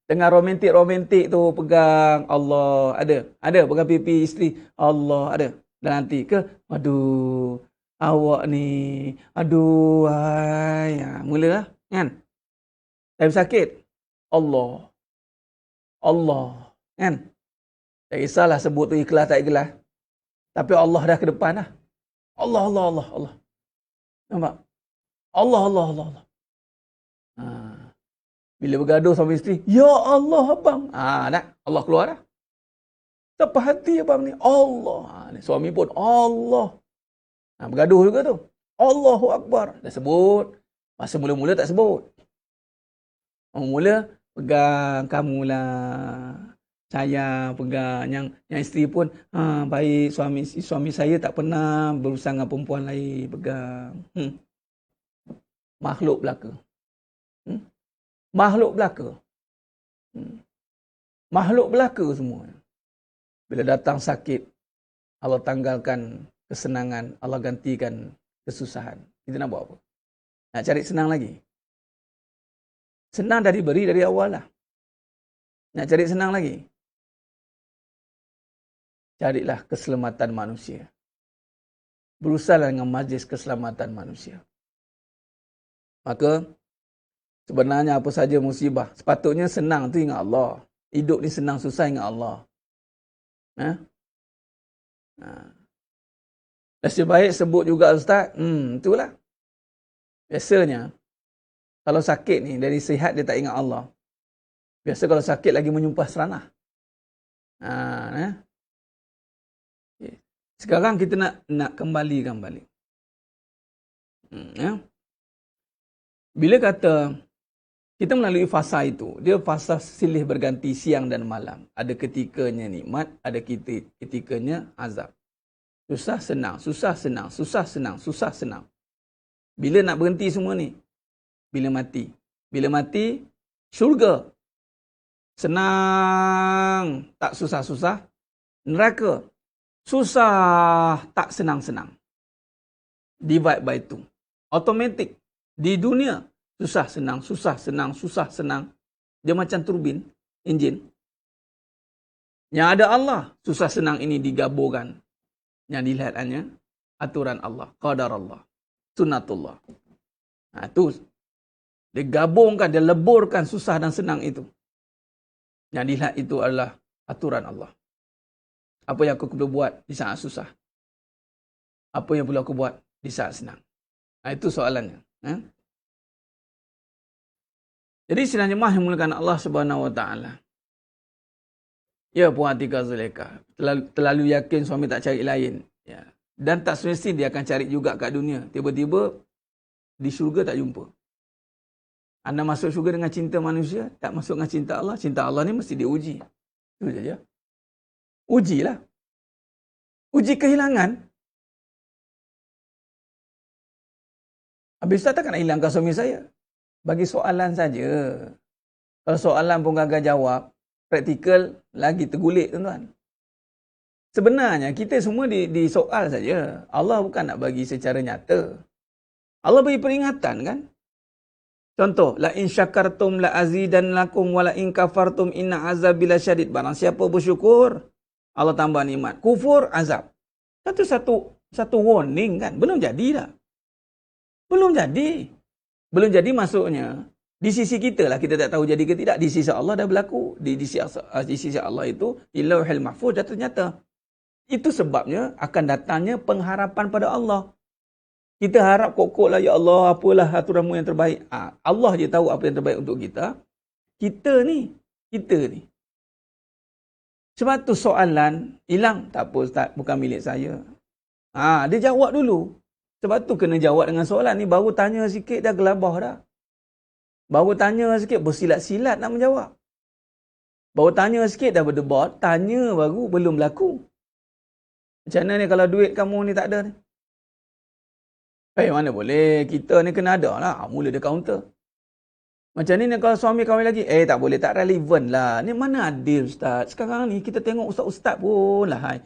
Dengan romantik-romantik tu pegang Allah, ada. Ada pegang pipi isteri, Allah, ada. Dan nanti ke, aduh, awak ni, aduh, mulalah, kan? Time sakit, Allah, Allah, kan? Tak kisahlah sebut tu ikhlas tak ikhlas. Tapi Allah dah ke depan dah. Allah, Allah, Allah, Allah. Nampak? Allah, Allah, Allah, Allah. Bila bergaduh sama isteri, ya Allah abang. Dah. Allah keluar dah. Siapa hati abang ni? Allah. Ni suami pun Allah. Bergaduh juga tu. Allahu Akbar. Dah sebut. Masa mula-mula tak sebut. Mula pegang kamulah. Saya pegang. Yang isteri pun, baik suami saya tak pernah berusaha dengan perempuan lain. Pegang. Makhluk belaka. Makhluk belaka. Makhluk belaka semua. Bila datang sakit, Allah tanggalkan kesenangan, Allah gantikan kesusahan. Kita nak buat apa? Nak cari senang lagi? Senang dah diberi dari awal lah. Nak cari senang lagi? Carilah keselamatan manusia. Berusahalah dengan majlis keselamatan manusia. Maka, sebenarnya apa saja musibah, sepatutnya senang tu ingat Allah. Hidup ni senang susah ingat Allah. Nasib baik sebut juga Ustaz. Itulah. Biasanya, kalau sakit ni, dari sihat dia tak ingat Allah. Biasa kalau sakit lagi menyumpah seranah. Sekarang kita nak kembalikan balik. Bila kata kita melalui fasa itu, dia fasa silih berganti siang dan malam. Ada ketikanya nikmat, ada ketikanya azab. Susah, senang, susah, senang, susah, senang, susah, senang. Bila nak berhenti semua ni? Bila mati. Bila mati, syurga. Senang, tak susah-susah. Neraka. Susah, tak senang-senang. Divide by 2. Automatic. Di dunia, susah, senang, susah, senang, susah, senang. Dia macam turbin, enjin. Yang ada Allah, susah senang ini digabungkan. Yang dilihatannya, aturan Allah, qadar Allah, sunnatullah. Itu dia gabungkan, dia leburkan susah dan senang itu. Yang dilihat itu adalah aturan Allah. Apa yang aku perlu buat di saat susah? Apa yang perlu aku buat di saat senang? Itu soalannya. Jadi sidang jemaah yang dimuliakan Allah Subhanahu Wa Taala. Ya, puan Atika Zulekha, terlalu yakin suami tak cari lain. Ya. Dan tak semestinya dia akan cari juga kat dunia. Tiba-tiba di syurga tak jumpa. Anda masuk syurga dengan cinta manusia, tak masuk dengan cinta Allah. Cinta Allah ni mesti diuji. Itu saja. Ujilah. Uji kehilangan. Habis tu takkan nak hilangkan suami saya. Bagi soalan saja. Kalau soalan pun gagal jawab, praktikal lagi tergulik, tuan-tuan. Sebenarnya kita semua disoal saja. Allah bukan nak bagi secara nyata. Allah bagi peringatan kan? Contoh, la in syakartum la azidannakum wa la in kafartum inna azabi lasyadid. Barang siapa bersyukur, Allah tambah nikmat. Kufur, azab. Satu warning kan? Belum jadi dah. Belum jadi. Belum jadi maksudnya, di sisi kita lah, kita tak tahu jadi ke tidak. Di sisi Allah dah berlaku. Di sisi Allah itu, Lauhul Mahfuz dah ternyata. Itu sebabnya akan datangnya pengharapan pada Allah. Kita harap kok-kok lah, ya Allah, apalah aturanmu yang terbaik. Allah je tahu apa yang terbaik untuk kita. Kita ni. Sebab tu soalan, hilang. Tak apa Ustaz, bukan milik saya. Dia jawab dulu. Sebab tu kena jawab dengan soalan ni. Baru tanya sikit dah gelabah dah. Baru tanya sikit bersilat-silat nak menjawab. Baru tanya sikit dah berdebat. Tanya baru belum berlaku. Macam mana ni kalau duit kamu ni tak ada ni? Mana boleh. Kita ni kena ada lah. Mula dia counter. Macam ni kalau suami kahwin lagi. Tak boleh. Tak relevan lah. Ni mana adil Ustaz? Sekarang ni kita tengok ustaz-ustaz pun lah.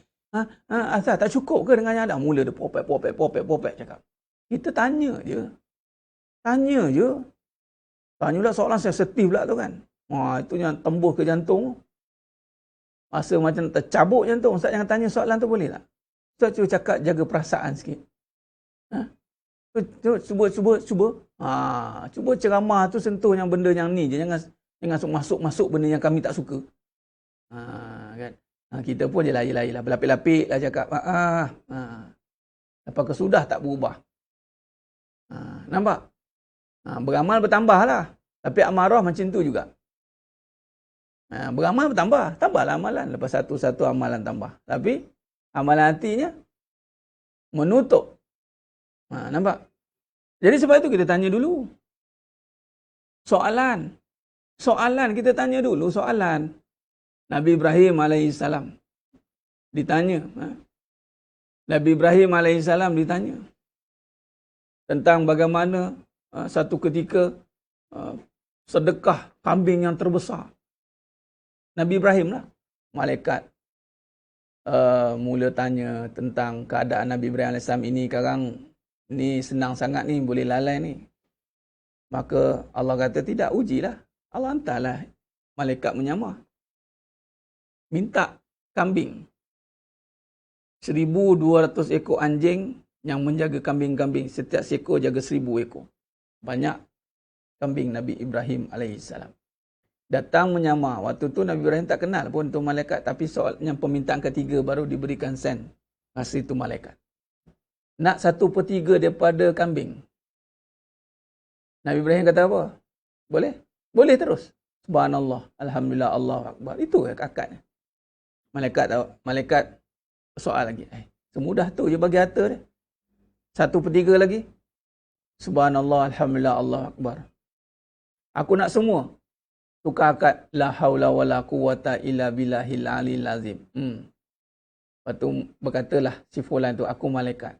Asal tak cukup ke dengan yang ada? Mula dia popek cakap. Kita tanya je. Tanya je. Tanya pula soalan sensitif pula tu kan. Itu yang tembus ke jantung. Masa macam tercabuk jantung. Ustaz jangan tanya soalan tu boleh tak? Ustaz cuba cakap jaga perasaan sikit. Cuba ceramah tu sentuh yang benda yang ni je. Jangan masuk benda yang kami tak suka. Kan? Kita pun je lah. Berlapik-lapik lah cakap. Lepas ke sudah tak berubah. Nampak? Beramal bertambah lah. Tapi amarah macam tu juga. Beramal bertambah. Tambahlah amalan. Lepas satu amalan tambah. Tapi amalan hatinya menutup. Nampak? Jadi sebab itu kita tanya dulu. Soalan kita tanya dulu soalan. Nabi Ibrahim AS ditanya. Nabi Ibrahim AS ditanya. Tentang bagaimana satu ketika sedekah kambing yang terbesar. Nabi Ibrahim lah. Malaikat mula tanya tentang keadaan Nabi Ibrahim AS ini sekarang. Ni senang sangat ni, boleh lalai ni. Maka Allah kata, tidak, ujilah. Allah hantarlah malaikat menyamar. Minta kambing. 1,200 ekor anjing yang menjaga kambing-kambing. Setiap seekor jaga 1,000 ekor. Banyak kambing Nabi Ibrahim AS. Datang menyamar. Waktu tu Nabi Ibrahim tak kenal pun tu malaikat. Tapi soalnya permintaan ketiga baru diberikan sen. Masa itu malaikat. Nak 1/3 daripada kambing. Nabi Ibrahim kata apa? Boleh? Boleh terus. Subhanallah. Alhamdulillah. Allahu Akbar. Itu akadnya. Malaikat soal lagi. Semudah tu je bagi harta dia. 1/3 lagi. Subhanallah. Alhamdulillah. Allahu Akbar. Aku nak semua. Tukar akad. La haula wa la quwata illa billahil aliyil azim. Lepas tu berkatalah si fulan tu, aku malaikat.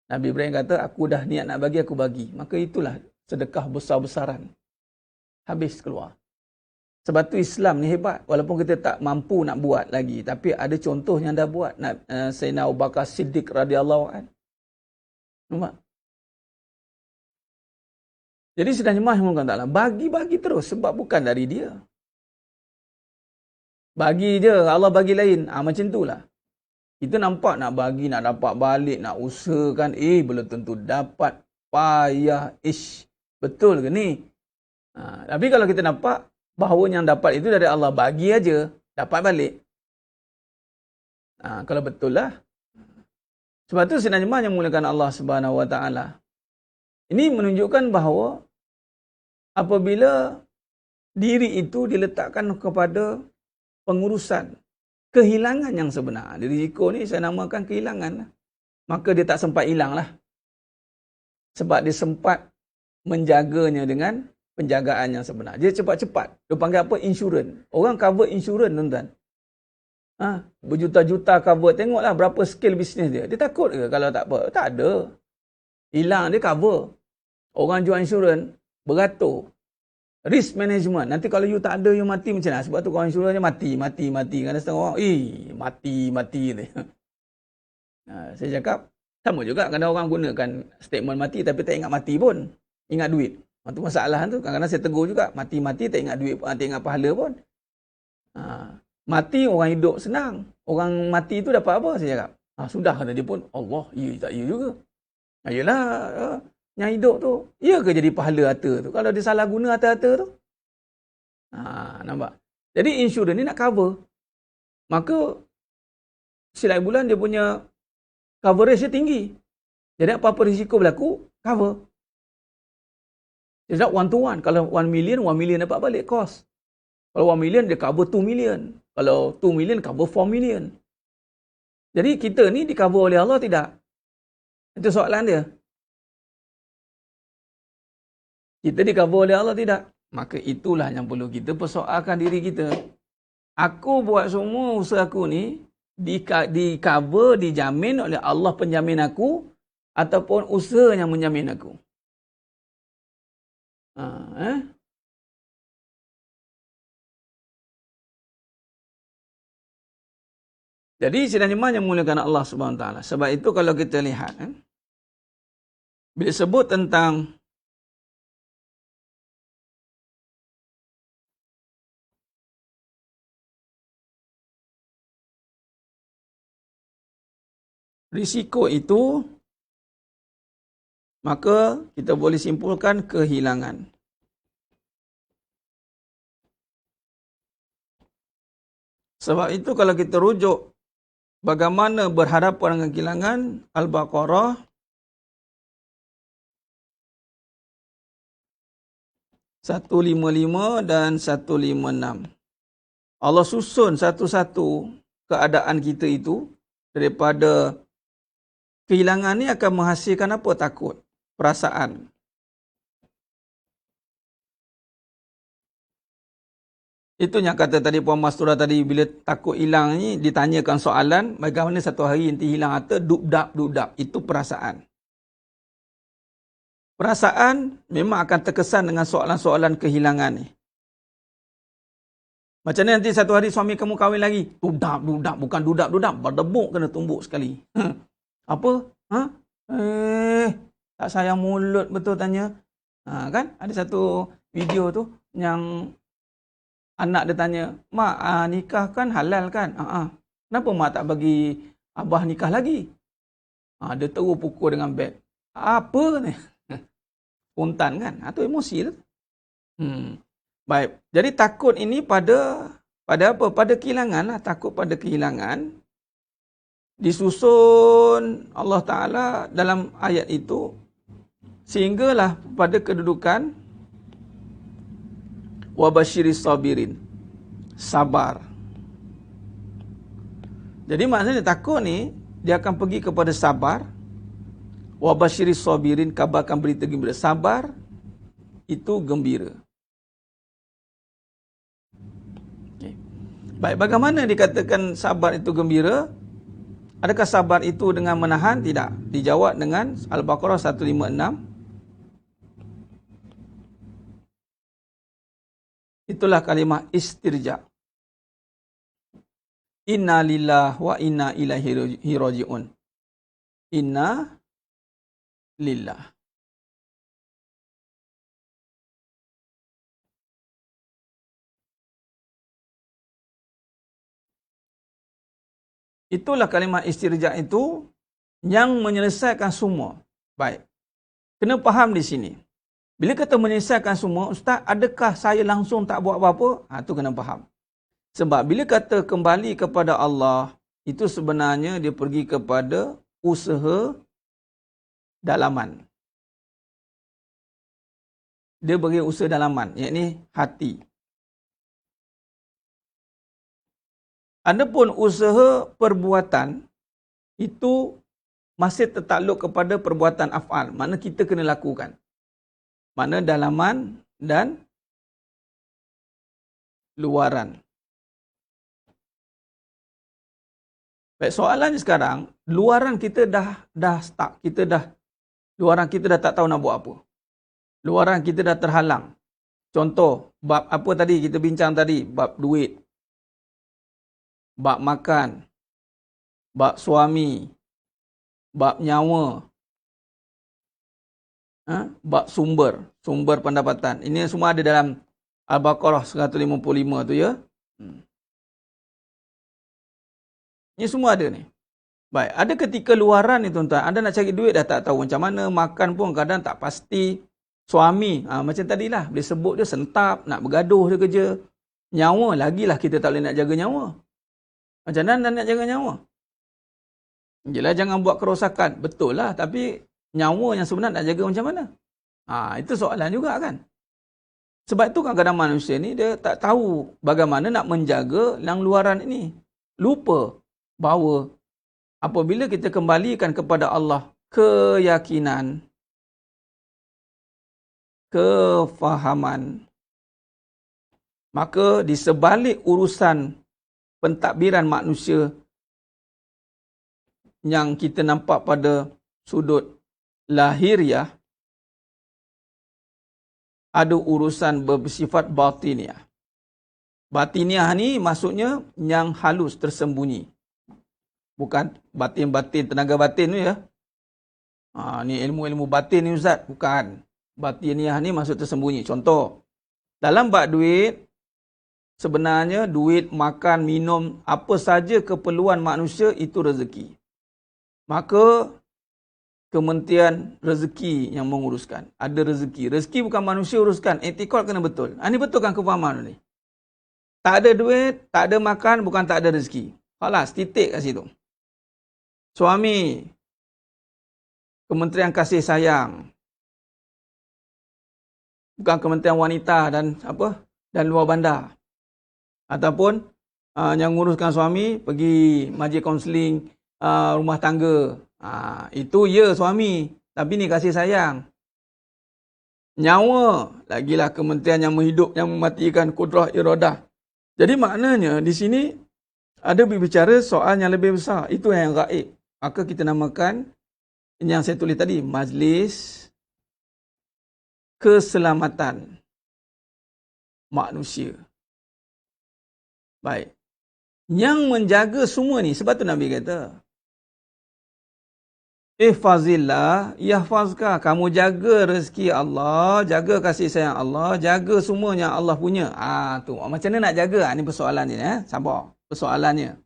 Nabi Ibrahim kata, aku dah niat nak bagi, aku bagi. Maka itulah sedekah besar-besaran. Habis keluar. Sebab tu Islam ni hebat. Walaupun kita tak mampu nak buat lagi. Tapi ada contoh yang dah buat. Sayyidina Abu Bakar Siddiq radhiyallahu anhu. Nampak? Jadi sedang jemaah yang Allah, bagi-bagi terus. Sebab bukan dari dia. Bagi je, Allah bagi lain. Macam itulah. Kita nampak nak bagi, nak dapat balik, nak usahakan. Belum tentu dapat. Payah. Betul ke ni? Tapi kalau kita nampak bahawa yang dapat itu dari Allah, bagi aja, dapat balik. Kalau betul lah. Sebab tu sebenarnya yang mulakan Allah Subhanahu Wa Taala. Ini menunjukkan bahawa apabila diri itu diletakkan kepada pengurusan kehilangan yang sebenar. Risiko ni saya namakan kehilangan. Maka dia tak sempat hilang lah. Sebab dia sempat menjaganya dengan penjagaan yang sebenar. Dia cepat-cepat. Dia panggil apa? Insurans. Orang cover insurans, tuan-tuan. Berjuta-juta cover. Tengoklah berapa skill bisnes dia. Dia takut ke kalau tak apa? Tak ada. Hilang dia cover. Orang jual insurans beratur. Risk management. Nanti kalau you tak ada, you mati macam mana? Sebab tu kawan insurans mati. Kerana setengah orang, mati. Saya cakap, sama juga kadang orang gunakan statement mati tapi tak ingat mati pun. Ingat duit. Itu masalah tu. Kadang-kadang saya tegur juga. Mati tak ingat duit pun, tak ingat pahala pun. Mati orang hidup senang. Orang mati tu dapat apa? Saya cakap. Sudah kata dia pun, Allah, tak ya juga. Yelah, yang hidup tu, ia ke jadi pahala harta tu? Kalau dia salah guna harta-harta tu? Nampak? Jadi insurans ni nak cover. Maka, setiap bulan dia punya coverage dia tinggi. Jadi apa-apa risiko berlaku, cover. Dia tak one to one. Kalau 1 million dapat balik cost. Kalau 1 million, dia cover 2 million. Kalau 2 million, cover 4 million. Jadi kita ni di cover oleh Allah tidak? Itu soalan dia. Kita di cover oleh Allah tidak? Maka itulah yang perlu kita persoalkan diri kita. Aku buat semua usaha aku ni di cover, dijamin oleh Allah penjamin aku ataupun usaha yang menjamin aku. Jadi sidang jemaah yang muliakan Allah Subhanahu Wa Taala. Sebab itu kalau kita lihat bila sebut tentang risiko itu, maka kita boleh simpulkan kehilangan. Sebab itu kalau kita rujuk bagaimana berhadapan dengan kehilangan, Al-Baqarah (155) dan 156. Allah susun satu-satu keadaan kita itu daripada kehilangan ni akan menghasilkan apa? Takut. Perasaan. Itu yang kata tadi Puan Mastura tadi, bila takut hilang ni, ditanyakan soalan, bagaimana satu hari nanti hilang harta, duk-dap. Itu perasaan. Perasaan memang akan terkesan dengan soalan-soalan kehilangan ni. Macam mana nanti satu hari suami kamu kahwin lagi? Dudap. Bukan dudap. Berdebuk kena tumbuk sekali. Apa? Tak sayang mulut betul tanya. Kan? Ada satu video tu yang anak dia tanya, Mak, nikah kan halal kan? Kenapa Mak tak bagi Abah nikah lagi? Dia terus pukul dengan beg. Apa ni? Spontan kan? Itu emosi tu. Baik. Jadi takut ini pada apa? Pada kehilangan lah. Takut pada kehilangan. Disusun Allah Ta'ala dalam ayat itu sehinggalah pada kedudukan wabashiris sabirin. Sabar. Jadi maksudnya takut ni dia akan pergi kepada sabar. Wabashiris sabirin, kabarkan berita gembira. Sabar itu gembira. Baik, bagaimana dikatakan sabar itu gembira? Adakah sabar itu dengan menahan? Tidak. Dijawab dengan Al-Baqarah 156. Itulah kalimah istirja. Inna lillahi wa inna ilaihi raji'un. Inna lillah. Itulah kalimah istirja itu yang menyelesaikan semua. Baik. Kena faham di sini. Bila kata menyelesaikan semua, Ustaz, adakah saya langsung tak buat apa-apa? Itu kena faham. Sebab bila kata kembali kepada Allah, itu sebenarnya dia pergi kepada usaha dalaman. Dia beri usaha dalaman, iaitu hati. Adapun usaha perbuatan, itu masih tertakluk kepada perbuatan af'al. Mana kita kena lakukan. Mana dalaman dan luaran. Baik, soalannya sekarang, luaran kita dah stuck. Luaran kita dah tak tahu nak buat apa. Luaran kita dah terhalang. Contoh, bab apa tadi kita bincang tadi? Bab duit. Bab makan. Bab suami. Bab nyawa. Bab sumber pendapatan. Ini semua ada dalam Al-Baqarah 155 tu ya. Ini semua ada ni. Baik, ada ketika luaran ni tuan-tuan, anda nak cari duit dah tak tahu macam mana, makan pun kadang tak pasti. Suami, macam tadilah, boleh sebut dia sentap, nak bergaduh dia kerja. Nyawa, lagilah kita tak boleh nak jaga nyawa. Macam mana nak jaga nyawa? Yelah, jangan buat kerosakan. Betul lah, tapi nyawa yang sebenar nak jaga macam mana? Itu soalan juga kan. Sebab itu kadang-kadang manusia ni dia tak tahu bagaimana nak menjaga yang luaran ini. Lupa bahawa apabila kita kembalikan kepada Allah keyakinan, kefahaman, maka di sebalik urusan pentadbiran manusia yang kita nampak pada sudut lahiriah, ada urusan bersifat batiniah. Batiniah ni maksudnya yang halus, tersembunyi. Bukan batin-batin, tenaga batin tu ya. Ni ilmu-ilmu batin ni Ustaz. Bukan. Batiniah ni maksud tersembunyi. Contoh, dalam bab duit, sebenarnya duit, makan, minum, apa saja keperluan manusia itu rezeki. Maka Kementerian Rezeki yang menguruskan. Ada rezeki. Rezeki bukan manusia uruskan. Etikot kena betul. Ini betul kan kefahaman ni? Tak ada duit, tak ada makan, bukan tak ada rezeki. Alas, titik kat situ. Suami, Kementerian Kasih Sayang. Bukan Kementerian Wanita dan dan luar bandar. Ataupun yang menguruskan suami pergi majlis kaunseling rumah tangga. Itu ya suami, tapi ni kasih sayang. Nyawa, lagilah kementerian yang menghidup, yang mematikan, kudrah iradah. Jadi maknanya di sini ada berbicara soal yang lebih besar. Itu yang gaib. Maka kita namakan yang saya tulis tadi, majlis keselamatan manusia. Baik. Yang menjaga semua ni, sebab tu Nabi kata, ihfazillah yahfazka. Kamu jaga rezeki Allah, jaga kasih sayang Allah, jaga semua yang Allah punya. Tu macam mana nak jaga? Ni persoalannya sabar. Persoalannya.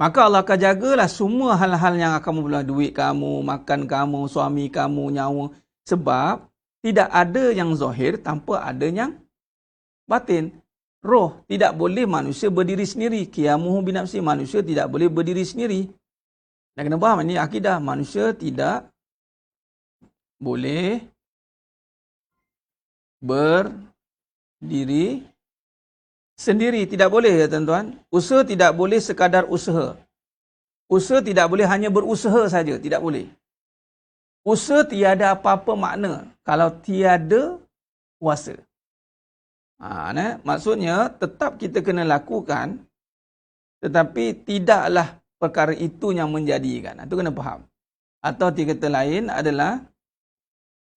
Maka Allah akan jagalah semua hal-hal yang kamu perlu, duit kamu, makan kamu, suami kamu, nyawa. Sebab tidak ada yang zahir tanpa ada yang batin. Roh tidak boleh manusia berdiri sendiri. Qiyamuhu binafsi, manusia tidak boleh berdiri sendiri. Dan kena faham, ini akidah. Manusia tidak boleh berdiri sendiri. Tidak boleh ya tuan-tuan. Usaha tidak boleh sekadar usaha. Usaha tidak boleh hanya berusaha saja. Tidak boleh. Usaha tiada apa-apa makna kalau tiada kuasa. Maksudnya tetap kita kena lakukan Tetapi tidaklah perkara itu yang menjadikan. Itu kena faham. Atau tiga kata lain adalah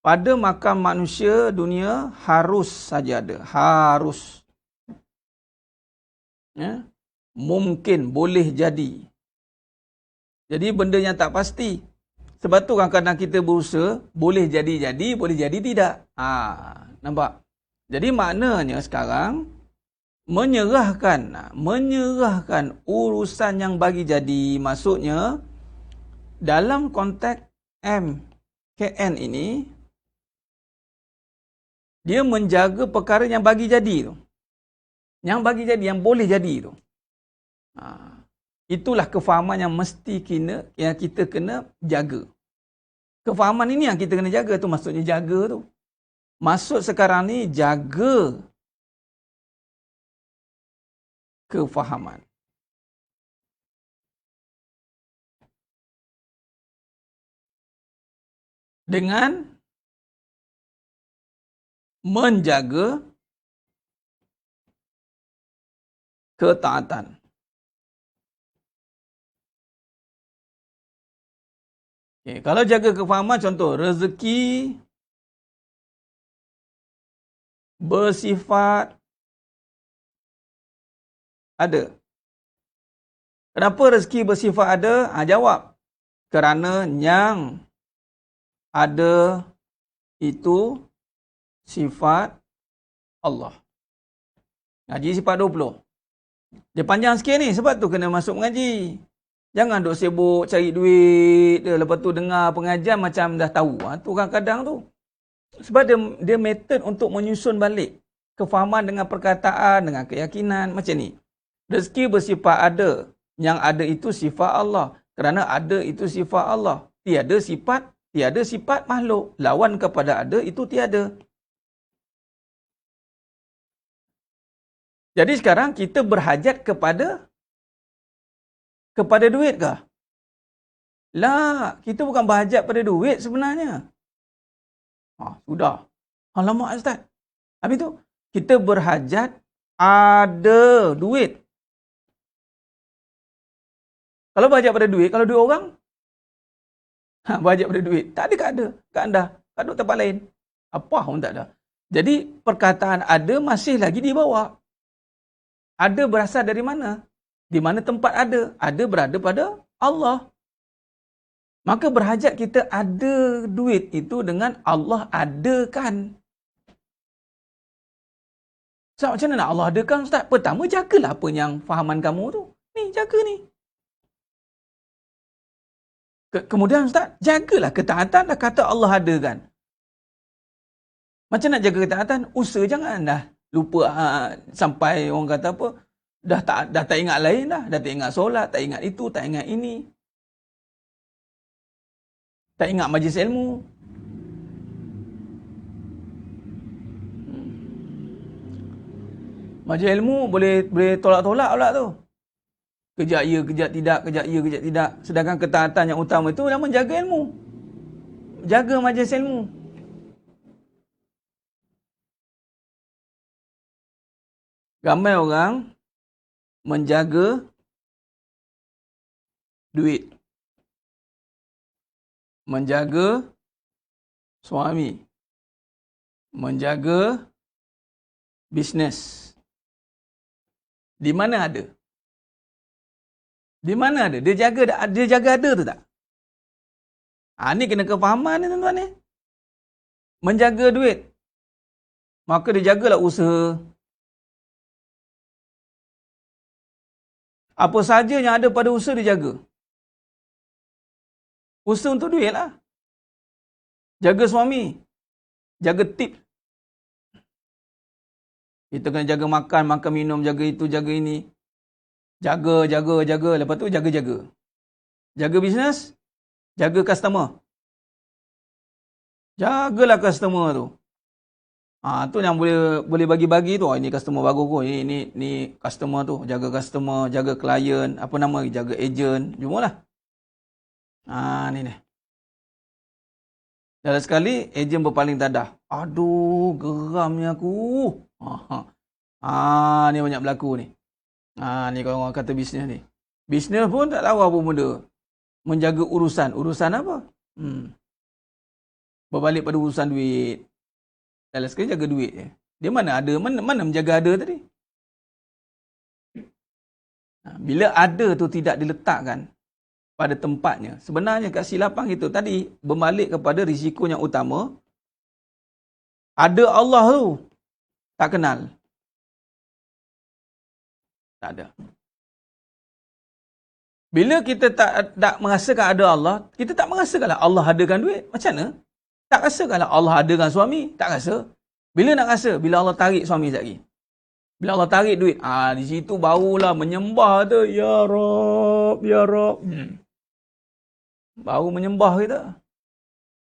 pada makam manusia dunia harus saja ada. Harus. Ya? Mungkin, boleh jadi. Jadi benda yang tak pasti. Sebab tu kadang-kadang kita berusaha, boleh jadi-jadi, boleh jadi tidak. Nampak? Jadi maknanya sekarang, menyerahkan urusan yang bagi jadi. Maksudnya, dalam konteks MKN ini, dia menjaga perkara yang bagi jadi tu. Yang bagi jadi, yang boleh jadi tu. Itulah kefahaman yang mesti yang kita kena jaga. Kefahaman ini yang kita kena jaga tu, maksudnya jaga tu. Maksud sekarang ni jaga kefahaman. Dengan menjaga ketaatan. Okay, kalau jaga kefahaman, contoh rezeki bersifat ada. Kenapa rezeki bersifat ada? Jawab. Kerana yang ada itu sifat Allah. Ngaji sifat 20. Dia panjang sikit ni, sebab tu kena masuk mengaji. Jangan duk sibuk cari duit dia, lepas tu dengar pengajian macam dah tahu. Tu kadang-kadang tu. Sebab dia metod untuk menyusun balik kefahaman dengan perkataan, dengan keyakinan macam ni. Rezeki bersifat ada. Yang ada itu sifat Allah. Kerana ada itu sifat Allah. Tiada sifat makhluk. Lawan kepada ada itu tiada. Jadi sekarang kita berhajat kepada duit kah? Lah, kita bukan berhajat pada duit sebenarnya. Sudah. Alamak Ustaz. Habis tu, kita berhajat ada duit. Kalau berhajat pada duit, kalau duit orang, berhajat pada duit. Tak ada kat anda. Kat anda. Kat duk tempat lain. Apa pun tak ada. Jadi, perkataan ada masih lagi dibawa. Ada berasal dari mana? Di mana tempat ada? Ada berada pada Allah. Maka berhajat kita ada duit itu dengan Allah adakan. So, macam mana nak Allah adakan Ustaz? Pertama, jagalah apa yang fahaman kamu tu. Ni, jaga ni. Kemudian Ustaz, jagalah ketaatan. Dah kata Allah adakan. Macam nak jaga ketaatan? Usaha janganlah lupa sampai orang kata apa, dah tak ingat lain dah. Dah tak ingat solat, tak ingat itu, tak ingat ini. Tak ingat majlis ilmu. Majlis ilmu boleh tolak-tolak pula tu. Kejap ya, kejap tidak, kejap ya, kejap tidak. Sedangkan ketaatan yang utama itu adalah menjaga ilmu. Jaga majlis ilmu. Ramai orang menjaga duit. Menjaga suami. Menjaga bisnes. Di mana ada? Di mana ada? Dia jaga ada tu tak? Ni kena kefahaman ni tuan-tuan ni. Menjaga duit. Maka dia jagalah usaha. Apa saja yang ada pada usaha dia jaga. Usaha untuk duit lah. Jaga suami. Jaga tip. Kita kena jaga makan minum, jaga itu, jaga ini. Jaga. Lepas tu jaga. Jaga bisnes. Jaga customer. Jagalah customer tu. Tu yang boleh bagi-bagi tu. Ini customer bagus kot. Ini customer tu. Jaga customer, jaga klien, apa nama, jaga ejen. Jumalah. Ni. Dan sekali ejen berpaling tadah. Aduh, geramnya aku. Ni banyak berlaku ni. Ni kalau orang kata bisnes ni. Bisnes pun tak tahu apa benda. Menjaga urusan. Urusan apa? Berbalik pada urusan duit. Dalam sekali jaga duit je. Dia mana ada? Mana menjaga ada tadi? Bila ada tu tidak diletakkan pada tempatnya. Sebenarnya kesilapan itu tadi berbalik kepada risiko yang utama. Ada Allah tu. Tak kenal. Tak ada. Bila kita tak merasakan ada Allah, kita tak merasakanlah Allah adakan duit. Macam mana? Tak rasakanlah Allah adakan suami. Tak rasa. Bila nak rasa? Bila Allah tarik suami sekejap lagi. Bila Allah tarik duit, di situ barulah menyembah tu. Ya Rab, Ya Rab. Baru menyembah kita.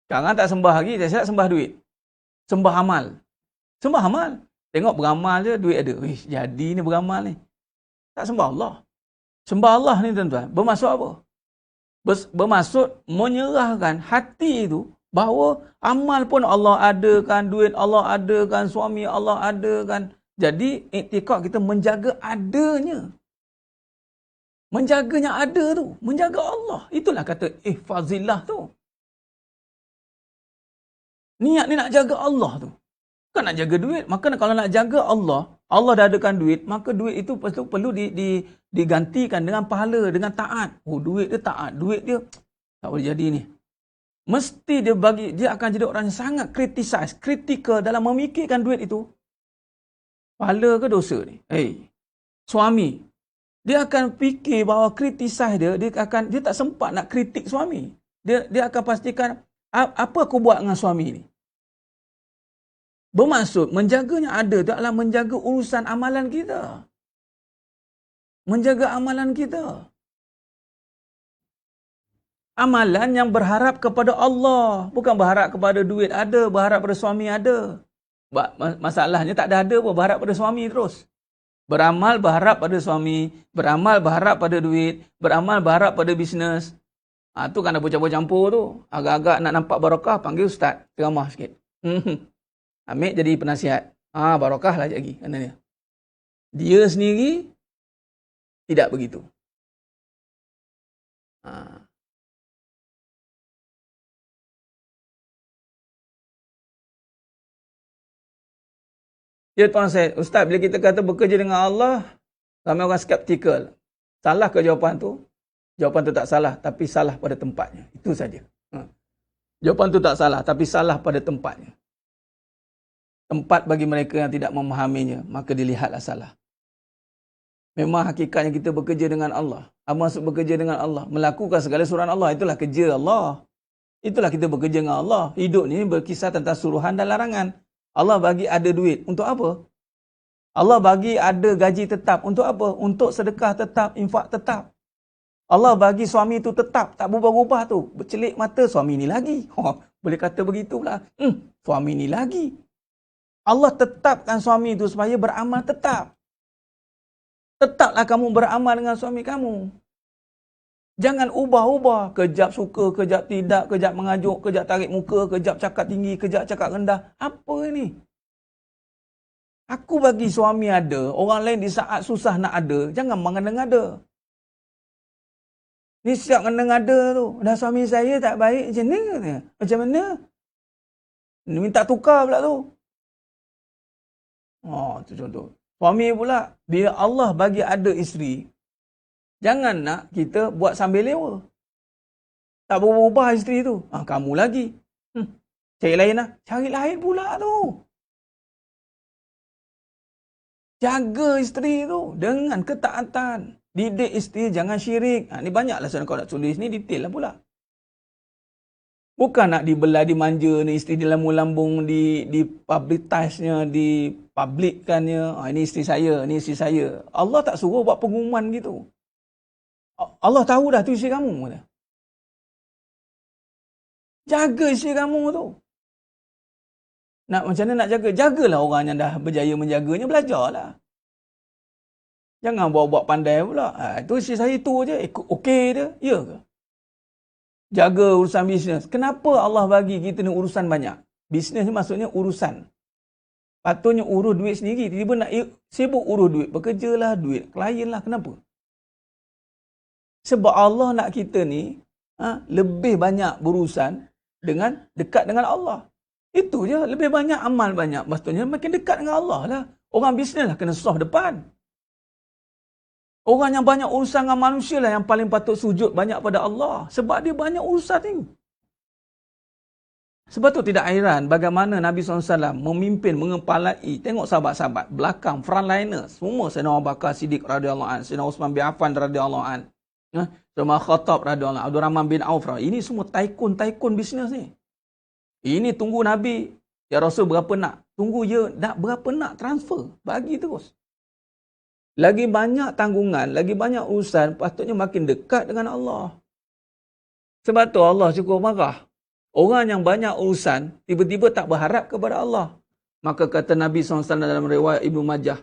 Sekarang tak sembah lagi, tak silap sembah duit. Sembah amal. Sembah amal. Tengok beramal je, duit ada. Jadi ni beramal ni. Tak sembah Allah. Sembah Allah ni tuan-tuan. Bermaksud apa? Bermaksud menyerahkan hati itu bahawa amal pun Allah adakan, duit Allah adakan, suami Allah adakan. Jadi iktikad kita menjaga adanya. Menjaganya ada tu. Menjaga Allah. Itulah kata ihfazillah tu. Niat ni nak jaga Allah tu. Bukan nak jaga duit. Maka kalau nak jaga Allah, Allah dah adakan duit, maka duit itu perlu digantikan dengan pahala, dengan taat. Duit dia taat. Duit dia tak boleh jadi ni. Mesti dia akan jadi orang yang sangat kritikal dalam memikirkan duit itu. Pahala ke dosa ni? Suami. Dia akan fikir bahawa kritisasi dia tak sempat nak kritik suami. Dia akan pastikan apa aku buat dengan suami ni. Bermaksud menjaganya ada tu adalah menjaga urusan amalan kita. Menjaga amalan kita. Amalan yang berharap kepada Allah, bukan berharap kepada duit ada, berharap pada suami ada. Masalahnya tak ada pun, berharap pada suami terus. Beramal berharap pada suami, beramal berharap pada duit, beramal berharap pada bisnes. Tu kan ada campur-campur tu. Agak-agak nak nampak barakah, panggil ustaz, ceramah sikit. Ambil jadi penasihat. Barakah lah lagi. Katanya. Dia sendiri tidak begitu. Ya tuan saya, ustaz, bila kita kata bekerja dengan Allah, ramai orang skeptikal. Salah ke jawapan tu? Jawapan tu tak salah, tapi salah pada tempatnya. Itu saja. Jawapan tu tak salah, tapi salah pada tempatnya. Tempat bagi mereka yang tidak memahaminya, maka dilihatlah salah. Memang hakikatnya kita bekerja dengan Allah. Apa maksud bekerja dengan Allah? Melakukan segala suruhan Allah. Itulah kerja Allah. Itulah kita bekerja dengan Allah. Hidup ni berkisah tentang suruhan dan larangan. Allah bagi ada duit. Untuk apa? Allah bagi ada gaji tetap. Untuk apa? Untuk sedekah tetap, infak tetap. Allah bagi suami itu tetap. Tak berubah-ubah tu. Bercelik mata, suami ni lagi. Boleh kata begitu pula. Suami ni lagi. Allah tetapkan suami itu supaya beramal tetap. Tetaplah kamu beramal dengan suami kamu. Jangan ubah-ubah. Kejap suka, kejap tidak, kejap mengajuk, kejap tarik muka, kejap cakap tinggi, kejap cakap rendah. Apa ini? Aku bagi suami ada, orang lain di saat susah nak ada. Jangan mengenang ada. Ni siap mengenang ada tu. Dah suami saya tak baik macam mana? Macam mana? Minta tukar pula tu. Tu contoh. Suami pula, bila Allah bagi ada isteri, jangan nak kita buat sambil lewa. Tak berubah isteri tu. Kamu lagi. Cari lain lah. Cari lain pula tu. Jaga isteri tu dengan ketaatan. Didik isteri jangan syirik. Ni banyaklah sekarang kau nak tulis ni, detail lah pula. Bukan nak dibelah, dimanja ni isteri dilambung-lambung, dipublicize-nya, dipublikkannya. Ini isteri saya, ni isteri saya. Allah tak suruh buat pengumuman gitu. Allah tahu dah tu isteri kamu. Jaga isteri kamu tu. Macam mana nak jaga? Jagalah orang yang dah berjaya menjaganya, belajarlah. Jangan buat-buat pandai pula. Itu isteri saya tu je, okey dia. Ya ke? Jaga urusan bisnes. Kenapa Allah bagi kita ni urusan banyak? Bisnes ni maksudnya urusan. Patutnya urus duit sendiri. Tiba-tiba nak sibuk urus duit. Bekerjalah duit. Klien lah. Kenapa? Sebab Allah nak kita ni lebih banyak berurusan dengan dekat dengan Allah. Itu je. Lebih banyak amal banyak. Maksudnya makin dekat dengan Allah lah. Orang bisnes lah kena soft depan. Orang yang banyak urusan dengan manusia lah yang paling patut sujud banyak pada Allah. Sebab dia banyak urusan ni. Sebab tu tidak hairan bagaimana Nabi SAW memimpin, mengepalai. Tengok sahabat-sahabat belakang, frontliner. Semua Sayyidina Abu Bakar Siddiq radhiyallahu an, Sayyidina Uthman bin Affan radhiyallahu an, Umar Khattab radhiyallahu an, Abdul Rahman bin Auf. Ini semua tycoon bisnes ni. Ini tunggu Nabi. Ya Rasul berapa nak? Tunggu je nak berapa nak transfer. Bagi terus. Lagi banyak tanggungan, lagi banyak urusan, patutnya makin dekat dengan Allah. Sebab tu Allah cukup marah. Orang yang banyak urusan, tiba-tiba tak berharap kepada Allah. Maka kata Nabi SAW dalam riwayat Ibnu Majah,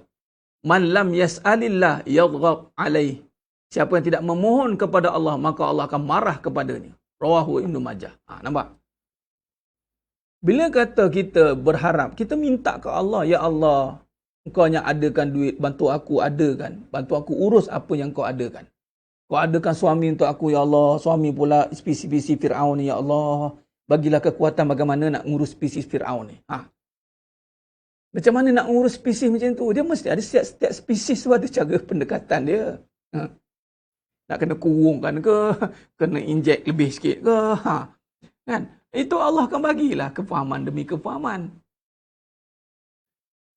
Man lam yas'alillah yadghab alaih. Siapa yang tidak memohon kepada Allah, maka Allah akan marah kepadanya. Rawahu Ibnu Majah. Nampak? Bila kata kita berharap, kita minta ke Allah, Ya Allah, Engkau yang adakan duit, bantu aku adakan. Bantu aku urus apa yang Kau adakan. Kau adakan suami untuk aku, Ya Allah. Suami pula spesi-spesi Fir'aun ni, Ya Allah. Bagilah kekuatan bagaimana nak ngurus spesies Fir'aun ni. Macam mana nak ngurus spesies macam tu? Dia mesti ada setiap spesies tu ada cara pendekatan dia. Nak kena kurungkan ke? Kena injek lebih sikit ke? Kan? Itu Allah akan bagilah kefahaman demi kefahaman.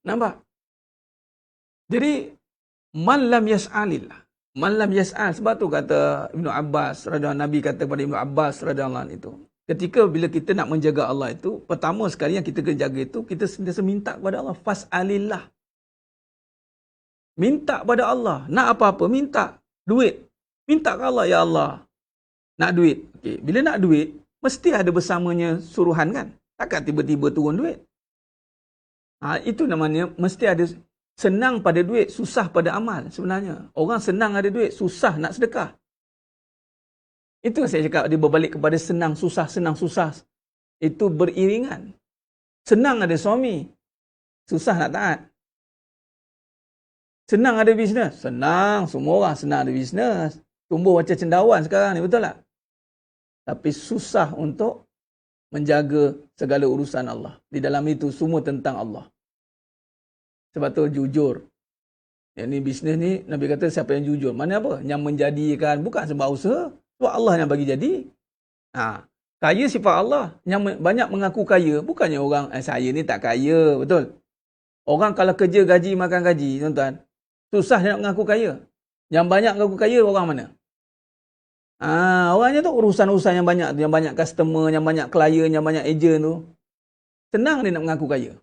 Nampak? Jadi, man lam yas'alillah. Man lam yas'al. Sebab tu kata Ibnu Abbas, Nabi kata kepada Ibnu Abbas radhiyallahu anhu itu. Ketika bila kita nak menjaga Allah itu, pertama sekali yang kita kena jaga itu, kita sentiasa minta kepada Allah. Fas'alillah. Minta kepada Allah. Nak apa-apa, minta. Duit. Minta ke Allah, Ya Allah. Nak duit. Okay. Bila nak duit, mesti ada bersamanya suruhan kan? Takkan tiba-tiba turun duit. Itu namanya, mesti ada senang pada duit, susah pada amal sebenarnya. Orang senang ada duit, susah nak sedekah. Itu saya cakap, dia berbalik kepada senang, susah. Itu beriringan. Senang ada suami, susah nak taat. Senang ada bisnes, senang, semua orang senang ada bisnes. Tumbuh macam cendawan sekarang ni, betul tak? Tapi susah untuk menjaga segala urusan Allah. Di dalam itu semua tentang Allah. Sebab tu jujur. Yang ni bisnes ni, Nabi kata siapa yang jujur. Mana apa? Yang menjadikan, bukan sebab usaha. Sebab Allah yang bagi jadi. Kaya sifat Allah. Yang banyak mengaku kaya, bukannya orang, saya ni tak kaya. Betul? Orang kalau kerja gaji, makan gaji, tuan-tuan. Susah nak mengaku kaya. Yang banyak mengaku kaya, orang mana? Orangnya tu urusan-urusan yang banyak. Yang banyak customer, yang banyak klien, yang banyak ejen tu. Senang dia nak mengaku kaya.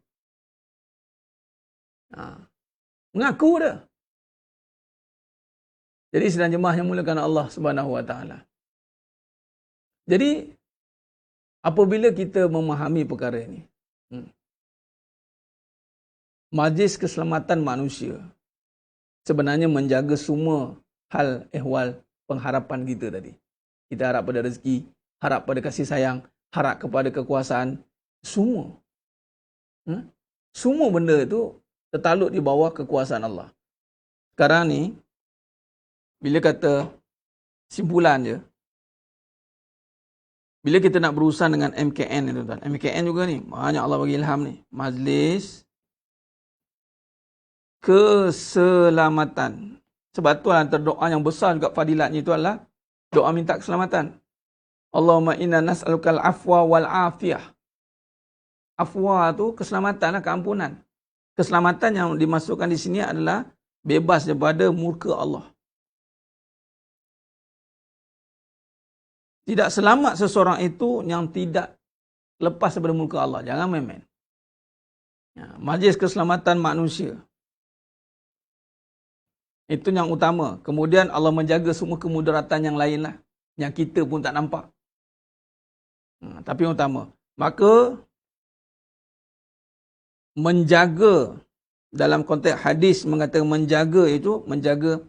Mengaku dah. Jadi sedang jemaah yang mulakan Allah Subhanahu Wa Taala. Jadi apabila kita memahami perkara ini, Majlis Keselamatan Manusia sebenarnya menjaga semua hal ehwal pengharapan kita tadi. Kita harap pada rezeki, harap pada kasih sayang, harap kepada kekuasaan, semua. Semua benda itu tertakluk di bawah kekuasaan Allah. Sekarang ni, bila kata simpulan je, bila kita nak berurusan dengan MKN ni tuan-tuan. MKN juga ni, banyak Allah bagi ilham ni. Majlis Keselamatan. Sebab tu antara doa yang besar juga fadilatnya itu adalah doa minta keselamatan. Allahumma inna nas'alukal afwa wal afiyah. Afwa tu keselamatan lah, keampunan. Keselamatan yang dimasukkan di sini adalah bebas daripada murka Allah. Tidak selamat seseorang itu yang tidak lepas daripada murka Allah. Jangan main-main. Majlis Keselamatan Manusia. Itu yang utama. Kemudian Allah menjaga semua kemudaratan yang lain lah. Yang kita pun tak nampak. Tapi yang utama. Maka, menjaga, dalam konteks hadis mengatakan menjaga itu, menjaga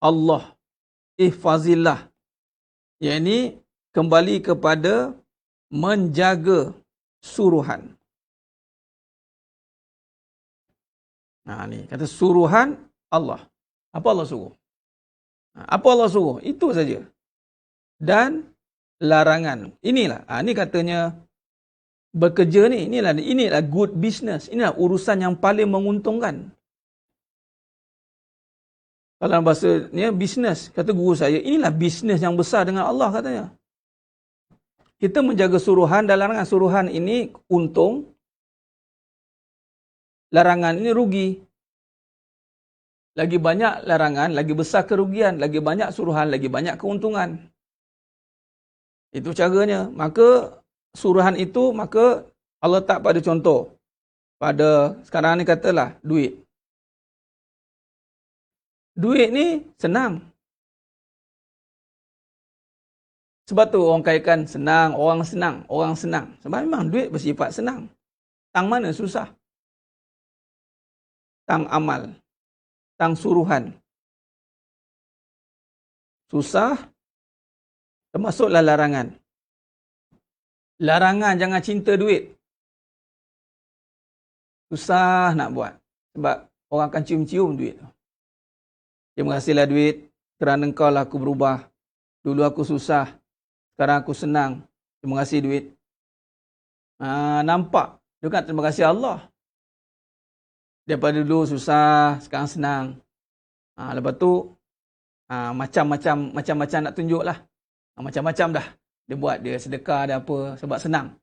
Allah. Ihfazillah. Yang ini kembali kepada menjaga suruhan. Ni kata suruhan Allah. Apa Allah suruh? Apa Allah suruh? Itu saja. Dan larangan. Inilah. Ni katanya bekerja ni. Inilah good business. Inilah urusan yang paling menguntungkan. Kalau bahasa ni bisnes, kata guru saya, inilah bisnes yang besar dengan Allah katanya. Kita menjaga suruhan dan larangan. Suruhan ini untung, larangan ini rugi. Lagi banyak larangan, lagi besar kerugian. Lagi banyak suruhan, lagi banyak keuntungan. Itu caranya. Maka suruhan itu, maka Allah tak pada contoh. Pada sekarang ni katalah duit. Duit ni senang. Sebab tu orang kaitkan senang, orang senang. Sebab memang duit bersifat senang. Tang mana susah? Tang amal. Tang suruhan. Susah, termasuklah larangan. Larangan jangan cinta duit. Susah nak buat. Sebab orang akan cium-cium duit. Terima kasihlah duit, kerana engkau lah aku berubah. Dulu aku susah, sekarang aku senang. Terima kasih duit. Nampak? Juga terima kasih Allah. Daripada dulu susah, sekarang senang. Lepas tu, macam-macam nak tunjuk lah. Macam-macam dah. Dia buat, dia sedekah, dia apa. Sebab senang.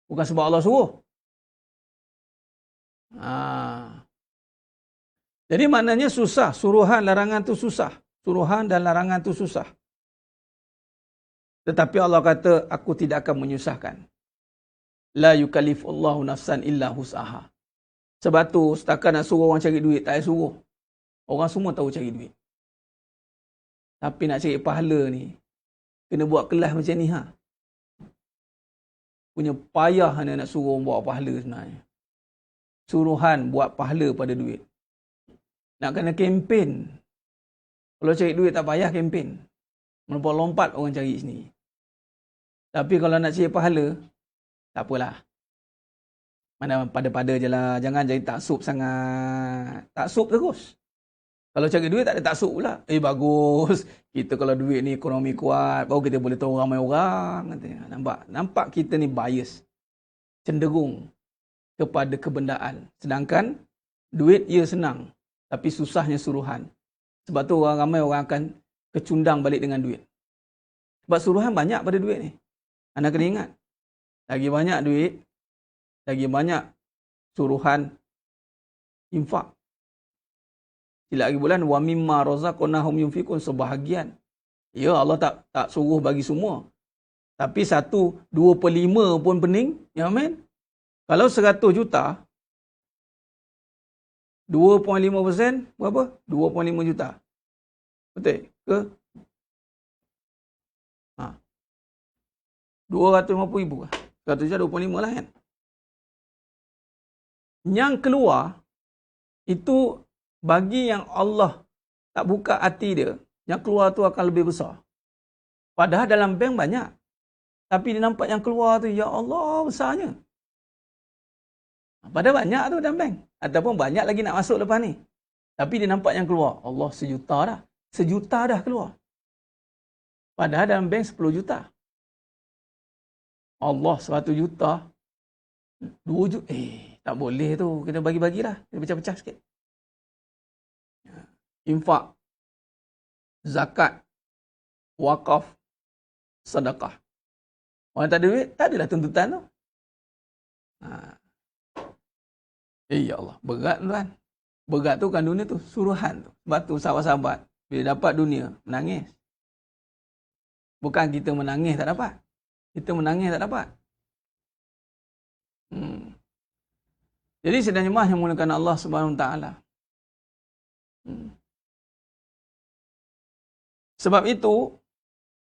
Bukan sebab Allah suruh. Jadi maknanya susah. Suruhan, larangan tu susah. Suruhan dan larangan tu susah. Tetapi Allah kata, aku tidak akan menyusahkan. La yukallifullahu nafsan illa hus'aha. Sebab tu, setakat nak suruh orang cari duit, tak payah suruh. Orang semua tahu cari duit. Tapi nak cari pahala ni, kena buat kelas macam ni. Punya payah nak suruh orang buat pahala sebenarnya. Suruhan buat pahala pada duit. Nak kena kempen. Kalau cari duit tak payah kempen. Melompat-lompat orang cari sini. Tapi kalau nak cari pahala, tak apalah. Mana pada-pada je lah. Jangan jadi taksub sangat. Taksub terus. Kalau cari duit tak ada taksub pula. Bagus. Kita kalau duit ni ekonomi kuat, baru kita boleh tahu ramai orang. Nampak kita ni bias. Cenderung kepada kebendaan. Sedangkan duit ia senang. Tapi susahnya suruhan. Sebab tu ramai orang akan kecundang balik dengan duit. Sebab suruhan banyak pada duit ni. Anda kena ingat. Lagi banyak duit, lagi banyak suruhan infak. Sila lagi bulan, wa mimma razaqnahum yunfikun, sebahagian. Ya, Allah tak suruh bagi semua. Tapi 1/2/5 pun pening. Ya, amin. Kalau 100 juta, 2.5% berapa? 2.5 juta. Betul ke? 250,000. 100 juta 2.5 lah kan? Yang keluar, itu bagi yang Allah tak buka hati dia, yang keluar tu akan lebih besar. Padahal dalam bank banyak. Tapi dia nampak yang keluar tu, ya Allah besarnya. Padahal banyak tu dalam bank. Ataupun banyak lagi nak masuk lepas ni. Tapi dia nampak yang keluar. Allah 1 juta dah. 1 juta dah keluar. Padahal dalam bank 10 juta. Allah 100 juta. 2 juta. Tak boleh tu. Kita bagi-bagilah. Kita pecah-pecah sikit. Infak. Zakat. Wakaf. Sedekah. Orang tak ada duit, tak adalah tuntutan tu. Ya Allah, berat tuan. Berat tu kan dunia tu, suruhan tu. Sebab tu sahabat-sahabat, bila dapat dunia, menangis. Bukan kita menangis tak dapat. Kita menangis tak dapat. Jadi sedang jemaah yang menggunakan Allah Subhanahu Wa Taala. Sebab itu,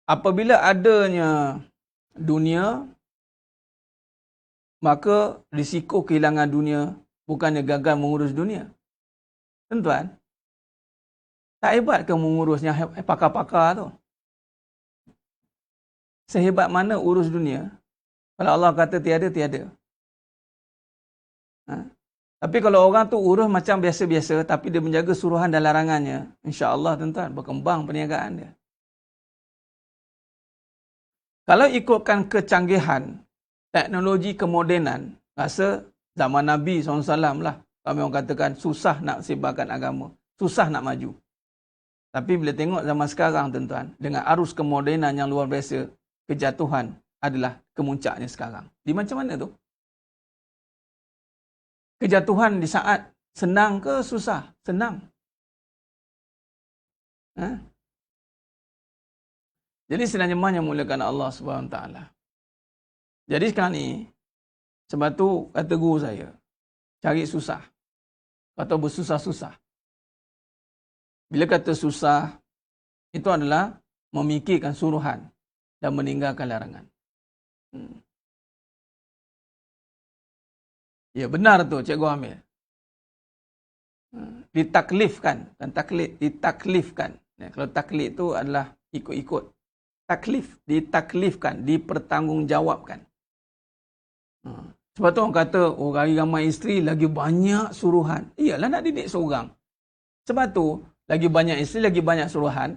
apabila adanya dunia, maka risiko kehilangan dunia bukannya gagal mengurus dunia. Tuan-tuan, tak hebat ke mengurusnya pakar-pakar tu? Sehebat mana urus dunia? Kalau Allah kata tiada, tiada. Tapi kalau orang tu urus macam biasa-biasa, tapi dia menjaga suruhan dan larangannya, insya-Allah tuan-tuan, berkembang perniagaan dia. Kalau ikutkan kecanggihan, teknologi kemodenan, rasa zaman Nabi SAW lah, kami orang katakan susah nak sebarkan agama, susah nak maju. Tapi bila tengok zaman sekarang tuan-tuan, dengan arus kemodenan yang luar biasa, kejatuhan adalah kemuncaknya sekarang. Di macam mana tu? Kejatuhan di saat senang ke susah? Senang. Jadi sebenarnya mulakan Allah SWT. Jadi sekarang ni, sebab tu kata guru saya, cari susah. Atau bersusah-susah. Bila kata susah, itu adalah memikirkan suruhan dan meninggalkan larangan. Ya benar tu Cikgu Amir. Ditaklifkan. Kan taklif, ditaklifkan. Ya, kalau taklif tu adalah ikut-ikut. Taklif, ditaklifkan, dipertanggungjawabkan. Sebab tu orang kata, oh lagi ramai isteri, lagi banyak suruhan. Iyalah nak didik seorang. Sebab tu, lagi banyak isteri, lagi banyak suruhan.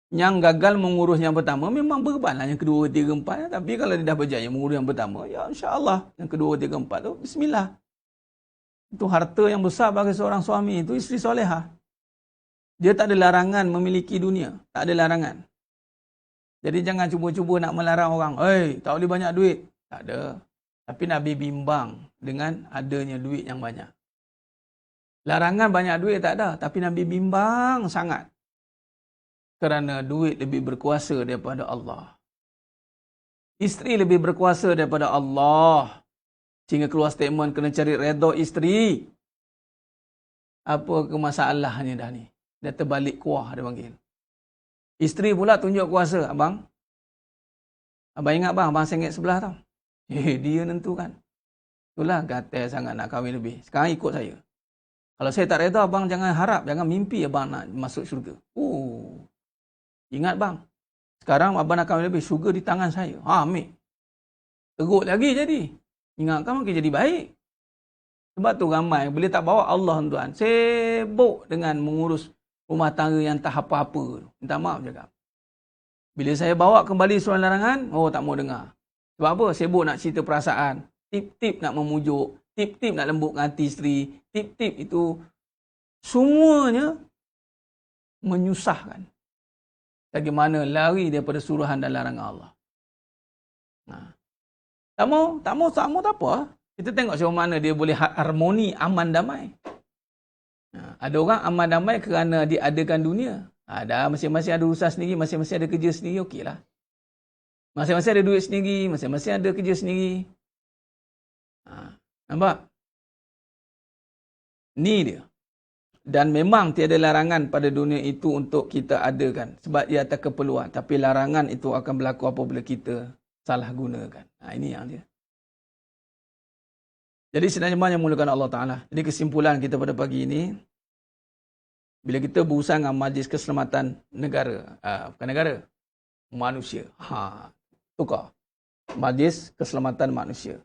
Yang gagal mengurus yang pertama, memang berbanlah yang kedua, tiga, empat. Tapi kalau dia dah berjaya mengurus yang pertama, ya insya-Allah yang kedua, tiga, empat tu, bismillah. Itu harta yang besar bagi seorang suami, itu isteri solehah. Dia tak ada larangan memiliki dunia. Tak ada larangan. Jadi jangan cuba-cuba nak melarang orang. Tak boleh banyak duit. Tak ada. Tapi Nabi bimbang dengan adanya duit yang banyak. Larangan banyak duit tak ada. Tapi Nabi bimbang sangat. Kerana duit lebih berkuasa daripada Allah. Isteri lebih berkuasa daripada Allah. Sehingga keluar statement kena cari redha isteri. Apa kemasalahnya dah ni? Dia terbalik kuah dia panggil. Isteri pula tunjuk kuasa. Abang ingat bang, abang sengit sebelah tau. Dia nentukan. Itulah gatal sangat nak kahwin lebih. Sekarang ikut saya. Kalau saya tak redha, abang jangan harap, jangan mimpi abang nak masuk syurga. Ingat bang, sekarang abang nak kahwin lebih, syurga di tangan saya. Ambil. Teruk lagi jadi. Ingatkan makin jadi baik. Sebab tu ramai, boleh tak bawa Allah tuan, sibuk dengan mengurus rumah tangga yang tak apa-apa. Minta maaf cakap. Bila saya bawa kembali suruhan larangan, tak mau dengar. Sebab apa? Sibuk nak cerita perasaan. Tip-tip nak memujuk. Tip-tip nak lembutkan hati isteri. Tip-tip itu semuanya menyusahkan. Bagaimana lari daripada suruhan dan larangan Allah. Tak mau tak apa. Kita tengok macam mana dia boleh harmoni, aman, damai. Ada orang aman damai kerana diadakan dunia. Ada masing-masing ada urusan sendiri, masing-masing ada kerja sendiri, okeylah. Masing-masing ada duit sendiri, masing-masing ada kerja sendiri. Nampak? Ni dia. Dan memang tiada larangan pada dunia itu untuk kita adakan. Sebab ia atas keperluan. Tapi larangan itu akan berlaku apabila kita salah gunakan. Ini yang dia. Jadi sebenarnya yang mulakan Allah Ta'ala. Jadi kesimpulan kita pada pagi ini. Bila kita berusaha dengan Majlis Keselamatan Negara. Bukan negara. Manusia. Tukar. Majlis Keselamatan Manusia.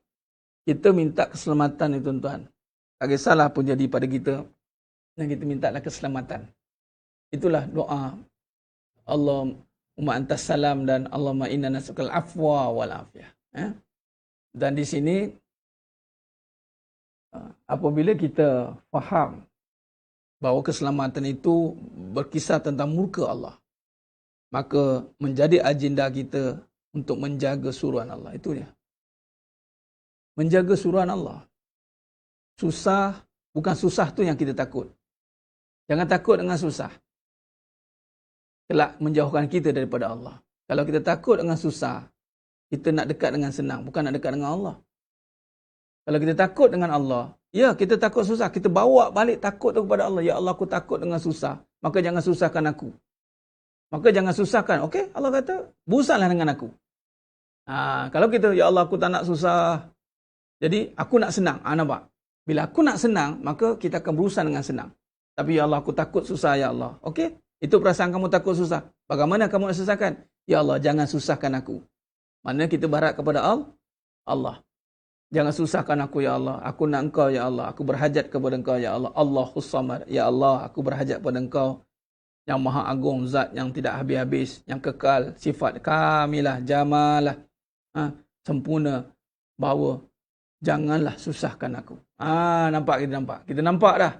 Kita minta keselamatan ni tuan-tuan. Tak kisahlah pun jadi pada kita. Dan kita mintalah keselamatan. Itulah doa. Allahumma antas salam dan Allahumma inna nas'alukal afwa wal afiyah. Dan di sini apabila kita faham bahawa keselamatan itu berkisar tentang murka Allah, maka menjadi agenda kita untuk menjaga suruhan Allah. Itu dia. Menjaga suruhan Allah. Susah, bukan susah tu yang kita takut. Jangan takut dengan susah. Kelak menjauhkan kita daripada Allah. Kalau kita takut dengan susah, kita nak dekat dengan senang, bukan nak dekat dengan Allah. Kalau kita takut dengan Allah, ya kita takut susah, kita bawa balik takut tu kepada Allah. Ya Allah, aku takut dengan susah, maka jangan susahkan aku. Maka jangan susahkan. Okey, Allah kata, berusahalah dengan aku. Kalau kita, ya Allah, aku tak nak susah. Jadi, aku nak senang. Nampak? Bila aku nak senang, maka kita akan berusaha dengan senang. Tapi, ya Allah, aku takut susah, ya Allah. Okey? Itu perasaan kamu takut susah. Bagaimana kamu nak susahkan? Ya Allah, jangan susahkan aku. Mana kita berharap kepada Allah. Jangan susahkan aku ya Allah. Aku nak engkau ya Allah. Aku berhajat kepada engkau ya Allah. Allahus Samad. Ya Allah, aku berhajat kepada engkau. Yang maha agung, zat yang tidak habis-habis. Yang kekal, sifat kamilah, jamalah. Sempurna. Bahawa janganlah susahkan aku. Nampak kita nampak. Kita nampak dah.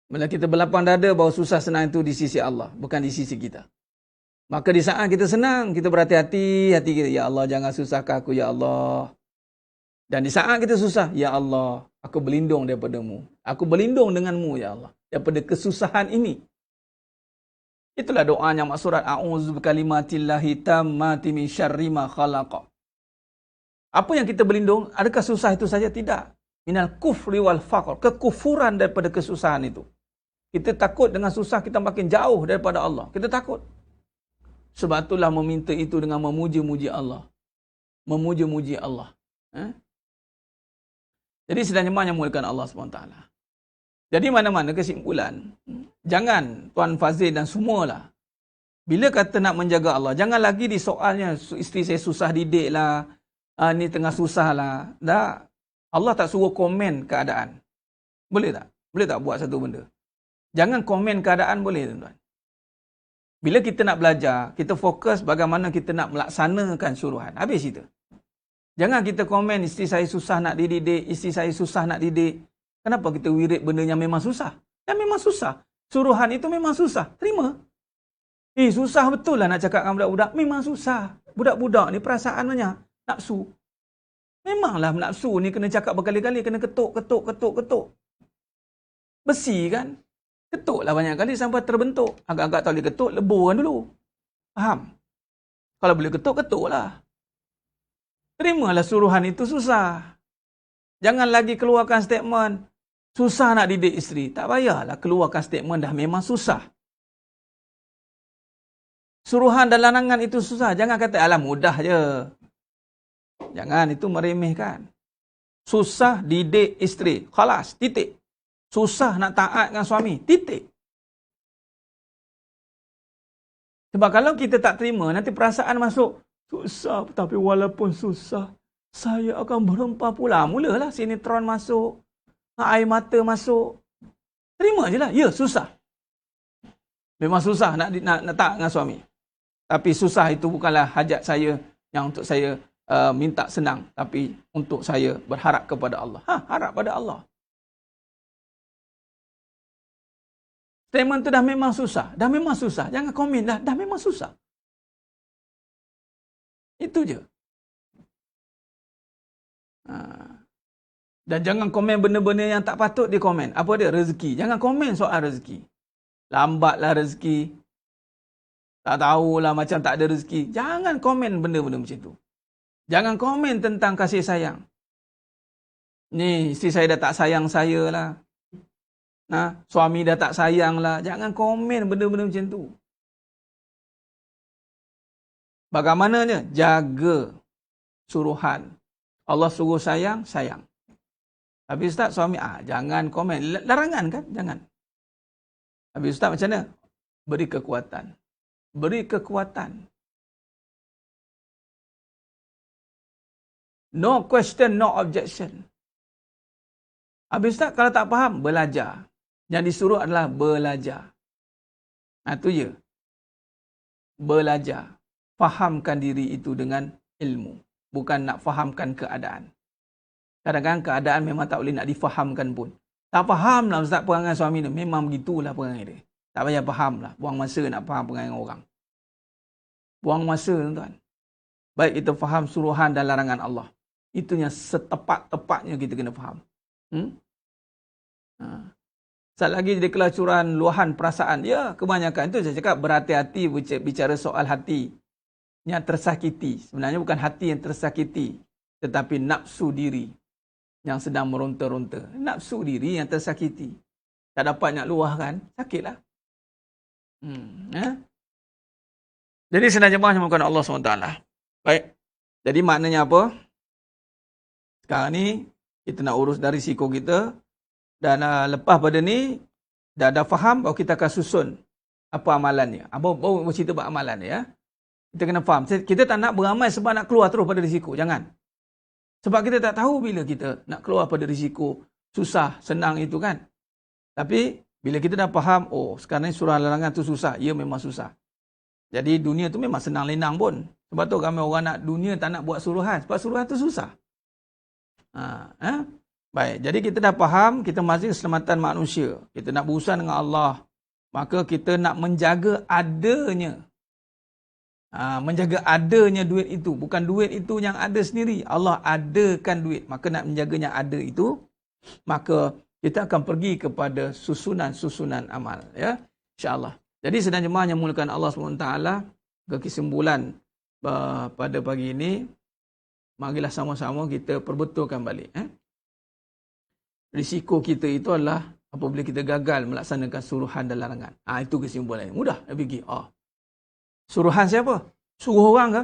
Bila kita berlapang dada bahawa susah senang itu di sisi Allah. Bukan di sisi kita. Maka di saat kita senang, kita berhati-hati. Hati kita, ya Allah jangan susahkan aku ya Allah. Dan di saat kita susah, ya Allah, aku berlindung daripadamu. Aku berlindung denganmu, ya Allah. Daripada kesusahan ini. Itulah doanya maksurat. A'udzu bikalimatillahi tammati min syarri ma khalaqa. Apa yang kita berlindung? Adakah susah itu saja? Tidak. Minal kufri wal faqr. Kekufuran daripada kesusahan itu. Kita takut dengan susah, kita makin jauh daripada Allah. Kita takut. Sebab itulah meminta itu dengan memuji-muji Allah. Memuji-muji Allah. Jadi sedang jemaah yang muliakan Allah SWT. Jadi mana-mana kesimpulan, jangan Tuan Fazil dan semualah, bila kata nak menjaga Allah, jangan lagi di soalnya, isteri saya susah didik lah, ni tengah susah lah. Dah, Allah tak suruh komen keadaan. Boleh tak? Boleh tak buat satu benda? Jangan komen keadaan, boleh tuan-tuan. Bila kita nak belajar, kita fokus bagaimana kita nak melaksanakan suruhan. Habis cerita. Jangan kita komen, isteri saya susah nak didik, isteri saya susah nak didik. Kenapa kita wirid benda yang memang susah? Yang memang susah. Suruhan itu memang susah. Terima. Susah betul lah nak cakap dengan budak-budak. Memang susah. Budak-budak ni perasaan banyak. Nafsu. Memanglah nafsu ni kena cakap berkali-kali, kena ketuk. Besi kan? Ketuklah banyak kali sampai terbentuk. Agak-agak tak boleh ketuk, leburkan dulu. Faham? Kalau boleh ketuk, ketuklah. Terimalah suruhan itu susah. Jangan lagi keluarkan statement, susah nak didik isteri. Tak payahlah keluarkan statement, dah memang susah. Suruhan dan larangan itu susah. Jangan kata, alah mudah je. Jangan, itu meremehkan. Susah didik isteri. Khalas, titik. Susah nak taat dengan suami. Titik. Sebab kalau kita tak terima, nanti perasaan masuk, susah, tapi walaupun susah, saya akan berempah pula. Mulalah sinetron masuk, air mata masuk. Terima je lah. Ya, susah. Memang susah nak taat dengan suami. Tapi susah itu bukanlah hajat saya yang untuk saya minta senang. Tapi untuk saya berharap kepada Allah. Harap pada Allah. Statement tu dah memang susah. Dah memang susah. Jangan komen dah. Dah memang susah. Itu je. Dan jangan komen benda-benda yang tak patut dia komen. Apa dia? Rezeki. Jangan komen soal rezeki. Lambatlah rezeki. Tak tahulah macam tak ada rezeki. Jangan komen benda-benda macam tu. Jangan komen tentang kasih sayang. Ni, isteri saya dah tak sayang saya lah. Suami dah tak sayang lah. Jangan komen benda-benda macam tu. Bagaimananya? Jaga suruhan. Allah suruh sayang, sayang. Habis Ustaz, suami, jangan komen. Larangan kan? Jangan. Habis Ustaz, macam mana? Beri kekuatan. Beri kekuatan. No question, no objection. Habis Ustaz, kalau tak faham, belajar. Yang disuruh adalah belajar. Itu je. Belajar. Fahamkan diri itu dengan ilmu. Bukan nak fahamkan keadaan. Kadang-kadang keadaan memang tak boleh nak difahamkan pun. Tak faham lah Ustaz perangai suami dia. Memang begitulah perangai dia. Tak payah faham lah. Buang masa nak faham perangai orang. Buang masa tuan-tuan. Baik kita faham suruhan dan larangan Allah. Itu yang setepat-tepatnya kita kena faham. Saat lagi jadi kelacuran luahan perasaan. Ya, kebanyakan itu saya cakap berhati-hati bicara soal hati yang tersakiti. Sebenarnya bukan hati yang tersakiti, tetapi nafsu diri yang sedang meronta-ronta. Nafsu diri yang tersakiti. Tak dapat nak luahkan, sakitlah. Jadi senang jemaah yang bukan Allah SWT. Baik. Jadi maknanya apa? Sekarang ni kita nak urus dari risiko kita. Dan lepas pada ni dah faham, baru kita akan susun apa amalannya. Baru cerita buat amalan ya. Kita kena faham. Kita tak nak beramal sebab nak keluar terus pada risiko. Jangan. Sebab kita tak tahu bila kita nak keluar pada risiko susah, senang itu kan. Tapi bila kita dah faham, oh sekarang ni suruhan larangan tu susah, ya memang susah. Jadi dunia tu memang senang lenang pun. Sebab tu ramai orang nak dunia tak nak buat suruhan. Sebab suruhan tu susah. Baik, jadi kita dah faham, kita masih keselamatan manusia. Kita nak berurusan dengan Allah. Maka kita nak menjaga adanya. Menjaga adanya duit itu. Bukan duit itu yang ada sendiri. Allah adakan duit. Maka nak menjaganya ada itu. Maka kita akan pergi kepada susunan-susunan amal. Ya, InsyaAllah. Jadi sedang jemaah yang mulakan Allah SWT, ke kesimpulan pada pagi ini, marilah sama-sama kita perbetulkan balik. Risiko kita itu adalah apabila kita gagal melaksanakan suruhan dan larangan. Itu kesimpulannya. Mudah nak fikir. Suruhan siapa? Suruh orang ke?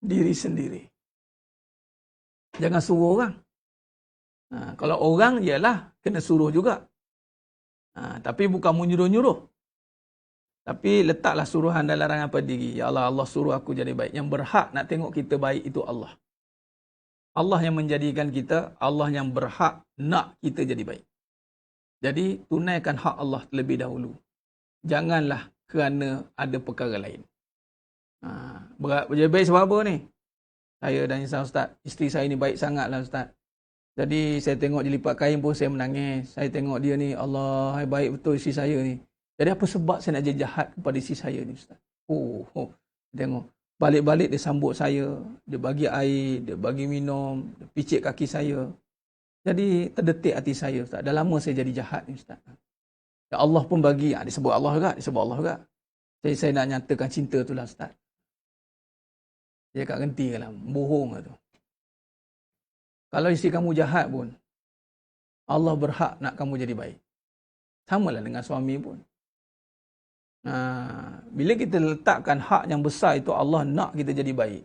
Diri sendiri. Jangan suruh orang. Kalau orang, ialah kena suruh juga. Tapi bukan menyuruh-nyuruh. Tapi letaklah suruhan dan larangan pada diri. Ya Allah, Allah suruh aku jadi baik. Yang berhak nak tengok kita baik itu Allah. Allah yang menjadikan kita, Allah yang berhak nak kita jadi baik. Jadi, tunaikan hak Allah terlebih dahulu. Janganlah kerana ada perkara lain. Jadi baik sebab apa ni? Saya dan Insan Ustaz, isteri saya ni baik sangatlah Ustaz. Jadi saya tengok dia lipat kain pun saya menangis. Saya tengok dia ni, Allah, baik betul isteri saya ni. Jadi apa sebab saya nak jadi jahat kepada isteri saya ni Ustaz? Tengok. Balik-balik dia sambut saya. Dia bagi air, dia bagi minum, dia picit kaki saya. Jadi terdetik hati saya Ustaz. Dah lama saya jadi jahat ni Ustaz. Ya Allah pun bagi. Disebut Allah juga. Disebut Allah juga. Jadi saya nak nyatakan cinta tu lah Ustaz. Dia kat genti lah. Bohong lah tu. Kalau isteri kamu jahat pun, Allah berhak nak kamu jadi baik. Samalah dengan suami pun. Bila kita letakkan hak yang besar itu, Allah nak kita jadi baik.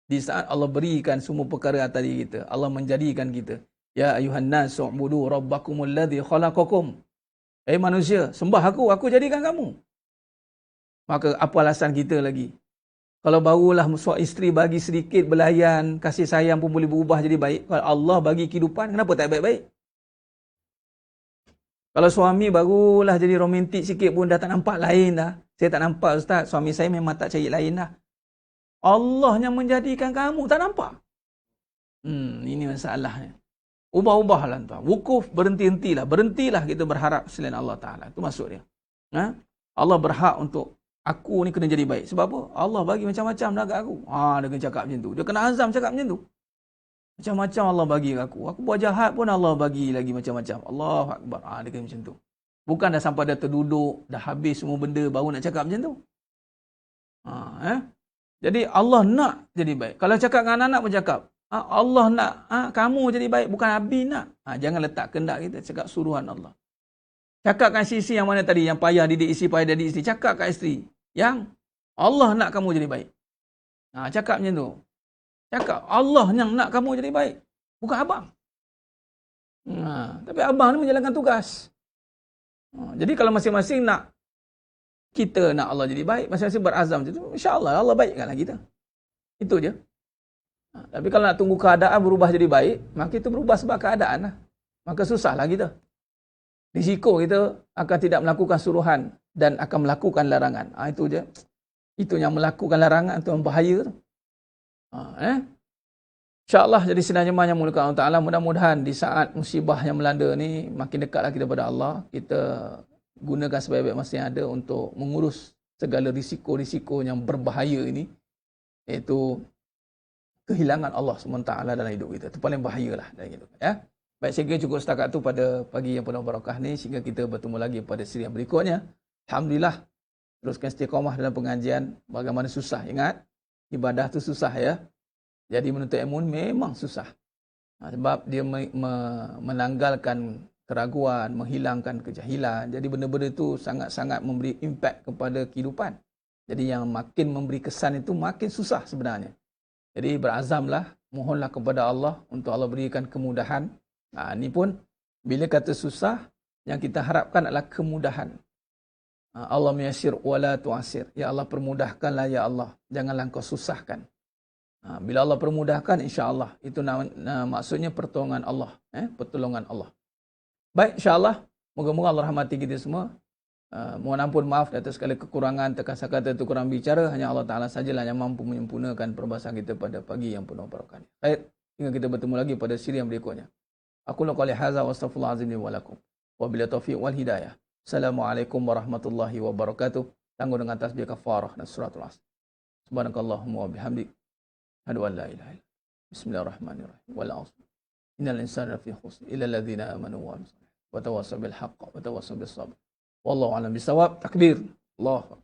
Di saat Allah berikan semua perkara tadi kita, Allah menjadikan kita. Ya ayuhan nas u'budu rabbakumul ladzi khalaqakum. Manusia, sembah aku jadikan kamu. Maka apa alasan kita lagi? Kalau barulah suami isteri bagi sedikit belayan, kasih sayang pun boleh berubah jadi baik. Kalau Allah bagi kehidupan, kenapa tak baik-baik? Kalau suami barulah jadi romantik sikit pun dah tak nampak lain dah. Saya tak nampak Ustaz, suami saya memang tak cari lain dah. Allah yang menjadikan kamu, tak nampak? Ini masalahnya. Ubah-ubahlah tuan. Wukuf, berhenti-hentilah. Berhentilah kita berharap selain Allah Ta'ala. Itu maksud dia. Allah berhak untuk aku ni kena jadi baik. Sebab apa? Allah bagi macam-macam dah kat aku. Dia kena cakap macam tu. Dia kena azam cakap macam tu. Macam-macam Allah bagi kat aku. Aku buat jahat pun Allah bagi lagi macam-macam. Allahu Akbar. Dia kena macam tu. Bukan dah sampai dah terduduk, dah habis semua benda, baru nak cakap macam tu. Jadi Allah nak jadi baik. Kalau cakap dengan anak-anak pun cakap. Allah nak kamu jadi baik. Bukan Abi nak. Jangan letak kendak kita. Cakap suruhan Allah. Cakap kat isteri yang mana tadi? Yang payah didik isteri, payah didik isteri. Cakap kat isteri. Yang Allah nak kamu jadi baik. Cakap macam tu. Cakap Allah yang nak kamu jadi baik. Bukan abang. Tapi abang ni menjalankan tugas. Jadi kalau masing-masing nak, kita nak Allah jadi baik, masing-masing berazam macam tu, insya-Allah Allah baikkanlah kita. Itu je. Tapi kalau nak tunggu keadaan berubah jadi baik, maka itu berubah sebab keadaan lah. Maka susahlah kita. Risiko kita akan tidak melakukan suruhan dan akan melakukan larangan. Itu je. Itu yang melakukan larangan itu yang bahaya tu. InsyaAllah jadi sedang jemaah yang mulia Allah Ta'ala, mudah-mudahan di saat musibah yang melanda ni makin dekatlah kita pada Allah. Kita gunakan sebaik-baik masa yang ada untuk mengurus segala risiko-risiko yang berbahaya ini, iaitu kehilangan Allah SWT dalam hidup kita. Itu paling bahayalah dalam hidup. Baik, saya kira cukup setakat tu pada pagi yang penuh barakah ni, sehingga kita bertemu lagi pada siri yang berikutnya. Alhamdulillah, teruskan istiqamah dalam pengajian. Bagaimana susah, ingat, ibadah tu susah ya. Jadi menuntut ilmu memang susah. Sebab dia menanggalkan keraguan, menghilangkan kejahilan. Jadi benda-benda itu sangat-sangat memberi impak kepada kehidupan. Jadi yang makin memberi kesan itu makin susah sebenarnya. Jadi berazamlah, mohonlah kepada Allah untuk Allah berikan kemudahan. Ini pun bila kata susah, yang kita harapkan adalah kemudahan. Allah yassir wala tu'assir. Ya Allah permudahkanlah ya Allah. Janganlah kau susahkan. Bila Allah permudahkan, insya-Allah itu maksudnya pertolongan Allah, pertolongan Allah. Baik, insya-Allah moga-moga Allah rahmati kita semua. Mohon ampun, maaf atas segala kekurangan, terkasar kata itu kurang bicara. Hanya Allah Ta'ala sajalah yang mampu menyempurnakan perbahasan kita pada pagi yang penuh barakah. Baik, hingga kita bertemu lagi pada siri yang berikutnya. Aku laqali hadza wa astaghfirullahalazim li wa lakum. Wabillahi taufiq wal hidayah. Assalamualaikum warahmatullahi wabarakatuh. Tangguh dengan tasbih kafarah dan suratul Asr. Subhanakallahumma wa bihamdik. Asyhadu an la ilaha illa anta. Bismillahirrahmanirrahim. Wal 'asr. Innal insana lafi khusr illa alladhina amanu wa amilus salihati wa tawassaw bil haqq wa tawassaw bis sabr. Wallahu a'lam bisawab. Takbir. Allahu akbar.